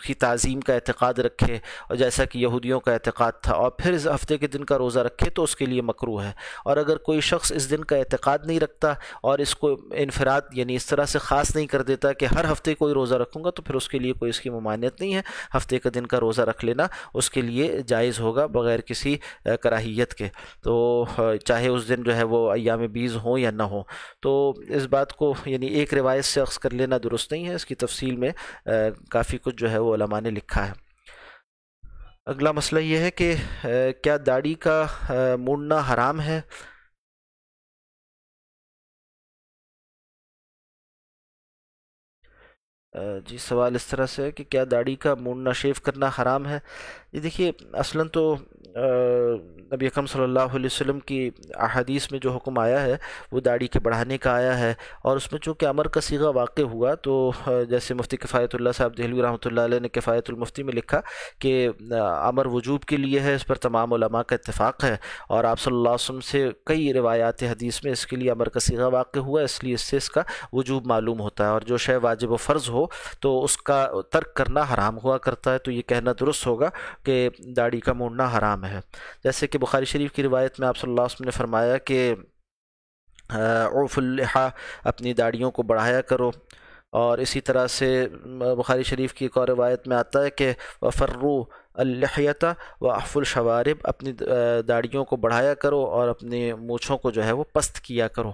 کی تعظیم کا اعتقاد رکھے، اور جیسا کہ یہودیوں کا اعتقاد تھا، اور پھر اس ہفتے کے دن کا روزہ رکھے تو اس کے لیے مکروہ ہے۔ اور اگر کوئی شخص اس دن کا اعتقاد نہیں رکھتا اور اس کو انفراد یعنی اس طرح سے خاص نہیں کر دیتا کہ ہر ہفتے کوئی روزہ رکھوں گا، تو پھر اس کے لیے کوئی اس کی ممانعت نہیں ہے، ہفتے کا دن کا روزہ رکھ لینا اس کے لیے جائز ہوگا بغیر کسی کراہیت کے، تو چاہے اس دن جو ہے وہ ایام بیض ہوں یا نہ ہوں۔ تو اس بات کو یعنی ایک روایت سے اخذ کر لینا درست نہیں ہے، اس کی تفصیل میں کافی کچھ جو ہے وہ علماء نے لکھا ہے۔ اگلا مسئلہ یہ ہے کہ کیا داڑھی کا مونڈنا حرام ہے؟ جی سوال اس طرح سے ہے کہ کیا داڑھی کا مونڈنا شیو کرنا حرام ہے؟ یہ دیکھیے اصلاً تو نبی اکرم صلی اللہ علیہ وسلم کی احادیث میں جو حکم آیا ہے وہ داڑھی کے بڑھانے کا آیا ہے، اور اس میں چونکہ امر کا صیغہ واقع ہوا تو جیسے مفتی کفایت اللہ صاحب دہلوی رحمۃ اللہ علیہ نے کفایت المفتی میں لکھا کہ امر وجوب کے لیے ہے، اس پر تمام علماء کا اتفاق ہے، اور آپ صلی اللہ علیہ وسلم سے کئی روایات حدیث میں اس کے لیے امر کا صیغہ واقع ہوا، اس لیے اس سے اس کا وجوب معلوم ہوتا ہے، اور جو شے واجب و فرض ہو تو اس کا ترک کرنا حرام ہوا کرتا ہے، تو یہ کہنا درست ہوگا کہ داڑھی کا مونڈنا حرام ہے۔ جیسے کہ بخاری شریف کی روایت میں آپ صلی اللہ علیہ وسلم نے فرمایا کہ عوف اللحا، اپنی داڑھیوں کو بڑھایا کرو، اور اسی طرح سے بخاری شریف کی ایک اور روایت میں آتا ہے کہ وفروا اللحیۃ واحفوا الشوارب، اپنی داڑھیوں کو بڑھایا کرو اور اپنی مونچھوں کو جو ہے وہ پست کیا کرو۔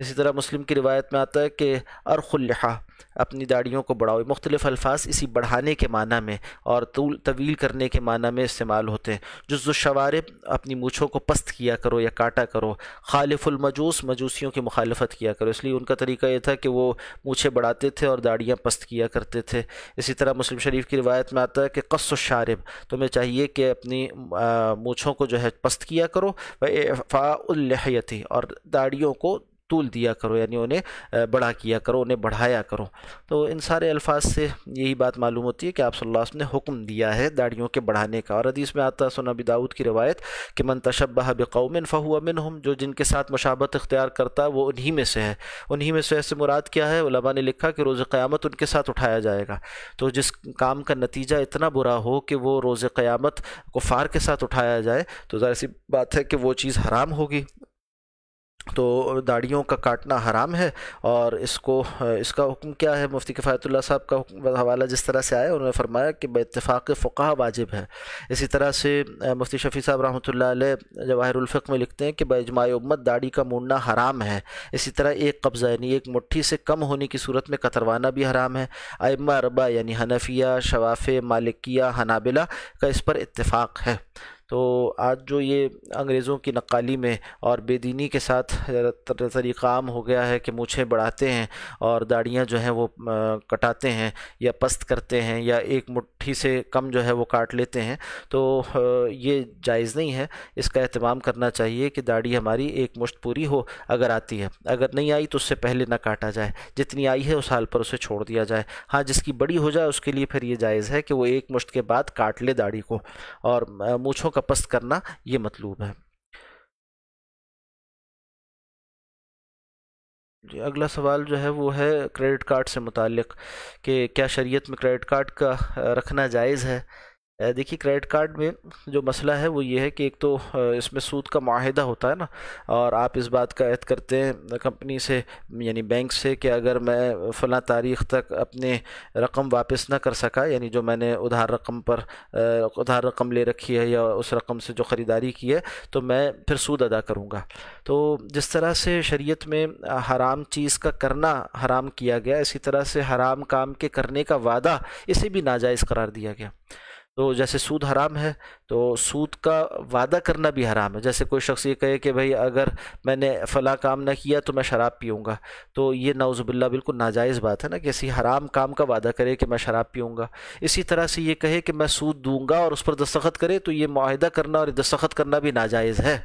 اسی طرح مسلم کی روایت میں آتا ہے کہ ارخ اللحا، اپنی داڑھیوں کو بڑھاؤ۔ مختلف الفاظ اسی بڑھانے کے معنی میں اور طویل کرنے کے معنی میں استعمال ہوتے ہیں۔ جز الشوارب، اپنی مونچھوں کو پست کیا کرو یا کاٹا کرو۔ خالف المجوس، مجوسیوں کی مخالفت کیا کرو، اس لیے ان کا طریقہ یہ تھا کہ وہ مونچھیں بڑھاتے تھے اور داڑھیاں پست کیا کرتے تھے۔ اسی طرح مسلم شریف کی روایت میں آتا ہے کہ قص الشارب، تمہیں چاہیے کہ اپنی مونچھوں کو جو ہے پست کیا کرو، واعفاء اللحیۃ، اور داڑھیوں کو طول دیا کرو، یعنی انہیں بڑا کیا کرو، انہیں بڑھایا کرو۔ تو ان سارے الفاظ سے یہی بات معلوم ہوتی ہے کہ آپ صلی اللہ علیہ وسلم نے حکم دیا ہے داڑھیوں کے بڑھانے کا۔ اور حدیث میں آتا ہے سنن ابی داؤد کی روایت کہ من تشبہ بقوم فہو منہم، جو جن کے ساتھ مشابہت اختیار کرتا ہے وہ انہی میں سے ہے۔ انہی میں سے مراد کیا ہے؟ علماء نے لکھا کہ روز قیامت ان کے ساتھ اٹھایا جائے گا، تو جس کام کا نتیجہ اتنا برا ہو کہ وہ روز قیامت کفار کے ساتھ اٹھایا جائے تو ظاہر سی بات ہے کہ وہ چیز حرام ہوگی۔ تو داڑھیوں کا کاٹنا حرام ہے، اور اس کا حکم کیا ہے؟ مفتی کفایت اللہ صاحب کا حوالہ جس طرح سے آیا، انہوں نے فرمایا کہ باتفاق فقہا واجب ہے۔ اسی طرح سے مفتی شفیع صاحب رحمۃ اللہ علیہ جواہر الفقہ میں لکھتے ہیں کہ باجماع امت داڑھی کا مونڈنا حرام ہے۔ اسی طرح ایک قبضہ یعنی ایک مٹھی سے کم ہونے کی صورت میں کتروانا بھی حرام ہے۔ ائمہ اربعہ یعنی حنفیہ، شوافع، مالکیہ، حنابلہ کا اس پر اتفاق ہے۔ تو آج جو یہ انگریزوں کی نقالی میں اور بے دینی کے ساتھ طریقہ عام ہو گیا ہے کہ مونچھیں بڑھاتے ہیں اور داڑھیاں جو ہیں وہ کٹاتے ہیں یا پست کرتے ہیں یا ایک مٹھی سے کم جو ہے وہ کاٹ لیتے ہیں، تو یہ جائز نہیں ہے۔ اس کا اہتمام کرنا چاہیے کہ داڑھی ہماری ایک مشت پوری ہو، اگر آتی ہے، اگر نہیں آئی تو اس سے پہلے نہ کاٹا جائے، جتنی آئی ہے اس حال پر اسے چھوڑ دیا جائے۔ ہاں جس کی بڑی ہو جائے اس کے لیے پھر یہ جائز ہے کہ وہ ایک مشت کے بعد کاٹ لے داڑھی کو، اور مونچھوں کا پست کرنا یہ مطلوب ہے۔ جی اگلا سوال جو ہے وہ ہے کریڈٹ کارڈ سے متعلق، کہ کیا شریعت میں کریڈٹ کارڈ کا رکھنا جائز ہے؟ دیکھیے کریڈٹ کارڈ میں جو مسئلہ ہے وہ یہ ہے کہ ایک تو اس میں سود کا معاہدہ ہوتا ہے نا، اور آپ اس بات کا عہد کرتے ہیں کمپنی سے یعنی بینک سے کہ اگر میں فلاں تاریخ تک اپنے رقم واپس نہ کر سکا، یعنی جو میں نے ادھار رقم لے رکھی ہے یا اس رقم سے جو خریداری کی ہے، تو میں پھر سود ادا کروں گا۔ تو جس طرح سے شریعت میں حرام چیز کا کرنا حرام کیا گیا، اسی طرح سے حرام کام کے کرنے کا وعدہ اسے بھی ناجائز قرار دیا گیا۔ تو جیسے سود حرام ہے تو سود کا وعدہ کرنا بھی حرام ہے. جیسے کوئی شخص یہ کہے کہ بھائی اگر میں نے فلاں کام نہ کیا تو میں شراب پیوں گا، تو یہ نعوذ باللہ بالکل ناجائز بات ہے نا، کہ ایسی حرام کام کا وعدہ کرے کہ میں شراب پیوں گا. اسی طرح سے یہ کہے کہ میں سود دوں گا اور اس پر دستخط کرے، تو یہ معاہدہ کرنا اور دستخط کرنا بھی ناجائز ہے.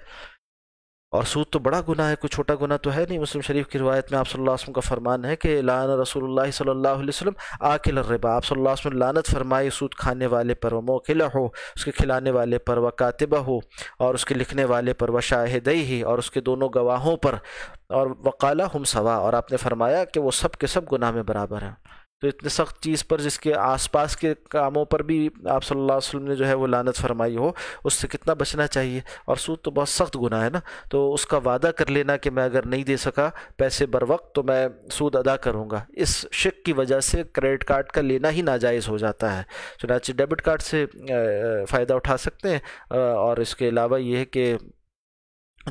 اور سود تو بڑا گناہ ہے، کوئی چھوٹا گناہ تو ہے نہیں. مسلم شریف کی روایت میں آپ صلی اللہ علیہ وسلم کا فرمان ہے کہ لعن رسول اللہ صلی اللہ علیہ وسلم آکل الربا، آپ صلی اللہ علیہ وسلم نے لعنت فرمائی سود کھانے والے پر، و موکلہ ہو اس کے کھلانے والے پر، و کاتبہ ہو اور اس کے لکھنے والے پر، و شاہدیہ اور اس کے دونوں گواہوں پر، اور وقالا ہم سوا اور آپ نے فرمایا کہ وہ سب کے سب گناہ میں برابر ہیں. تو اتنے سخت چیز پر جس کے آس پاس کے کاموں پر بھی آپ صلی اللہ علیہ وسلم نے جو ہے وہ لعنت فرمائی ہو، اس سے کتنا بچنا چاہیے. اور سود تو بہت سخت گناہ ہے نا، تو اس کا وعدہ کر لینا کہ میں اگر نہیں دے سکا پیسے بر وقت تو میں سود ادا کروں گا، اس شک کی وجہ سے کریڈٹ کارڈ کا لینا ہی ناجائز ہو جاتا ہے. چنانچہ ڈیبٹ کارڈ سے فائدہ اٹھا سکتے ہیں، اور اس کے علاوہ یہ ہے کہ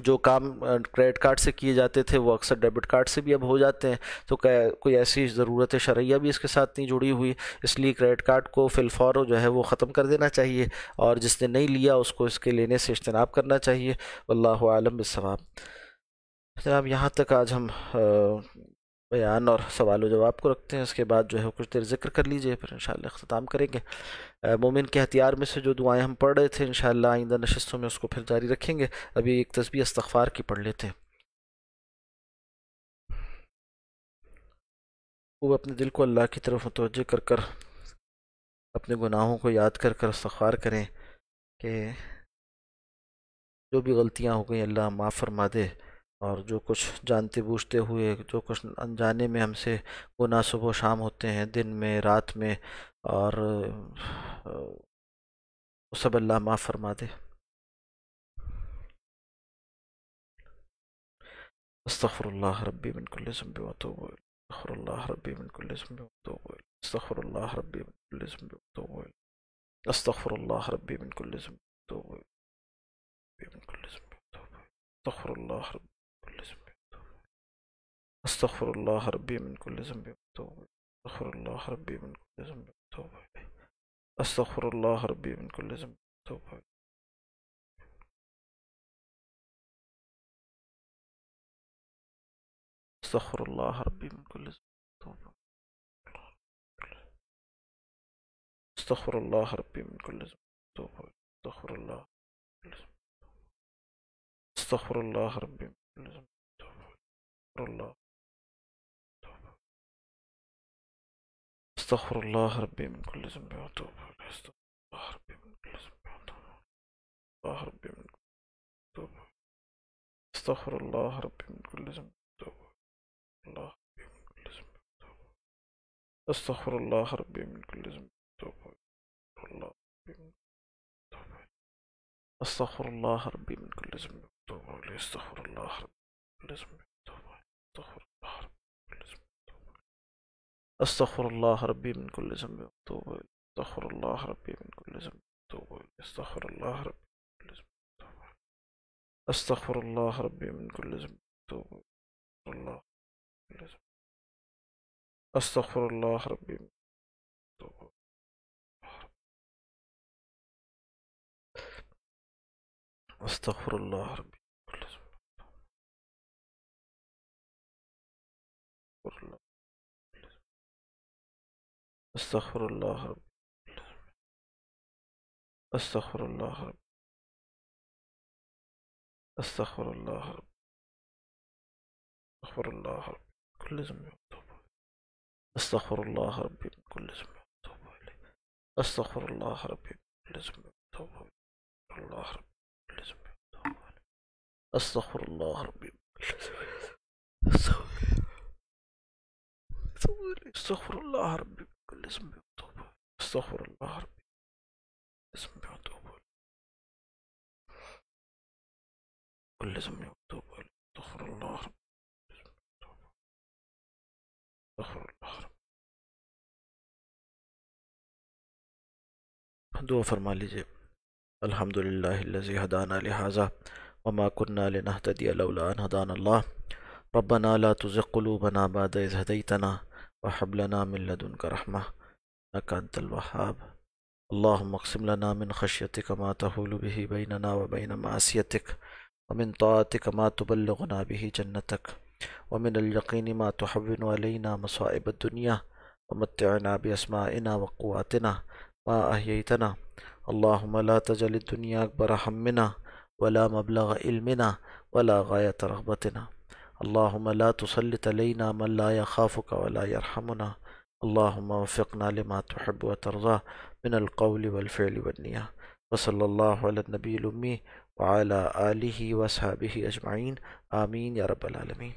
جو کام کریڈٹ کارڈ سے کیے جاتے تھے وہ اکثر ڈیبٹ کارڈ سے بھی اب ہو جاتے ہیں. تو کوئی ایسی ضرورت شرعیہ بھی اس کے ساتھ نہیں جڑی ہوئی، اس لیے کریڈٹ کارڈ کو فی الفور جو ہے وہ ختم کر دینا چاہیے، اور جس نے نہیں لیا اس کو اس کے لینے سے اجتناب کرنا چاہیے. واللہ عالم بالصواب. جناب یہاں تک آج ہم بیان اور سوال و جواب کو رکھتے ہیں، اس کے بعد جو ہے کچھ دیر ذکر کر لیجئے، پھر انشاءاللہ اختتام کریں گے. مومن کے ہتھیار میں سے جو دعائیں ہم پڑھ رہے تھے انشاءاللہ آئندہ نشستوں میں اس کو پھر جاری رکھیں گے. ابھی ایک تسبیح استغفار کی پڑھ لیتے ہیں. وہ اپنے دل کو اللہ کی طرف متوجہ کر کر اپنے گناہوں کو یاد کر کر استغفار کریں کہ جو بھی غلطیاں ہو گئیں اللہ معاف فرما دے، اور جو کچھ جانتے بوجھتے ہوئے جو کچھ انجانے میں ہم سے گناہ صبح و شام ہوتے ہیں، دن میں رات میں، اور وہ سب اللہ معاف فرما دے. استغفر اللہ ربی من کل ذنب واتوب الیہ، استغفر اللہ ربی من کل ذنب واتوب الیہ، استغفر اللہ ربی من کل ذنب واتوب الیہ، استغفر اللہ ربی من کل ذنب واتوب الیہ، من كل ذنب واتوب إليه. استغفر الله ربي من كل ذنب واتوب إليه. استغفر الله ربي من كل ذنب واتوب إليه. استغفر الله ربي من كل ذنب واتوب إليه. استغفر الله ربي من كل ذنب واتوب إليه. استغفر الله ربي من كل ذنب واتوب إليه. استغفر الله ربي من كل ذنب واتوب إليه. استغفر الله استغفر الله ربي من كل ذنب واتوب إليه. استغفر الله ربي من كل ذنب واتوب إليه. استغفر الله ربي من كل ذنب واتوب إليه. استغفر الله ربي من كل ذنب واتوب إليه. استغفر الله ربي من كل ذنب واتوب إليه. استغفر الله ربي من كل ذنب واتوب إليه. استغفر الله ربي من كل ذنب واتوب إليه. استغفر الله ربي من كل ذنب واتوب إليه. استغفر الله ربي من كل ذنب واتوب إليه. استغفر الله ربي من كل ذنب واتوب إليه. استغفر الله ربي من استغفر الله ربي كل ذنب. استغفر الله ربي. استغفر الله ربي. استغفر الله ربي. استغفر الله ربي كل ذنب واتوب. استغفر الله ربي من كل ذنب واتوب إليه. استغفر الله ربي من كل ذنب واتوب إليه. الله ربي كل ذنب واتوب إليه. استغفر الله ربي من كل ذنب. استغفر الله ربي من كل ذنب واتوب إليه. استغفر الله ربي من كل ذنب واتوب إليه. كل ذنب واتوب إليه. استغفر الله ربي. استغفر الله ربي. دعا فرما لیجئے. الحمدللہ الذی ہدانا لہذا وما كنا لنهتدي لولا ان هدانا الله. ربنا لا تزغ قلوبنا بعد إذ هديتنا وهب لنا من لدنك رحمة إنك أنت الوهاب. اللهم اقسم لنا من خشيتك ما تحول به بيننا وبين معصيتك، ومن طاعتك ما تبلغنا به جنتك، ومن اليقين ما تحون علينا مصائب الدنيا، ومتعنا بأسمائنا وقواتنا ما أحييتنا. اللهم لا تجعل الدنيا أكبر همنا ولا مبلغ علمنا ولا غاية رغبتنا. اللهم لا تسلط علينا من لا يخافك ولا يرحمنا. اللهم وفقنا لما تحب وترضى من القول والفعل والنية. وصلى الله على النبي الأمي وعلى آله وصحبه أجمعين. آمين يا رب العالمين.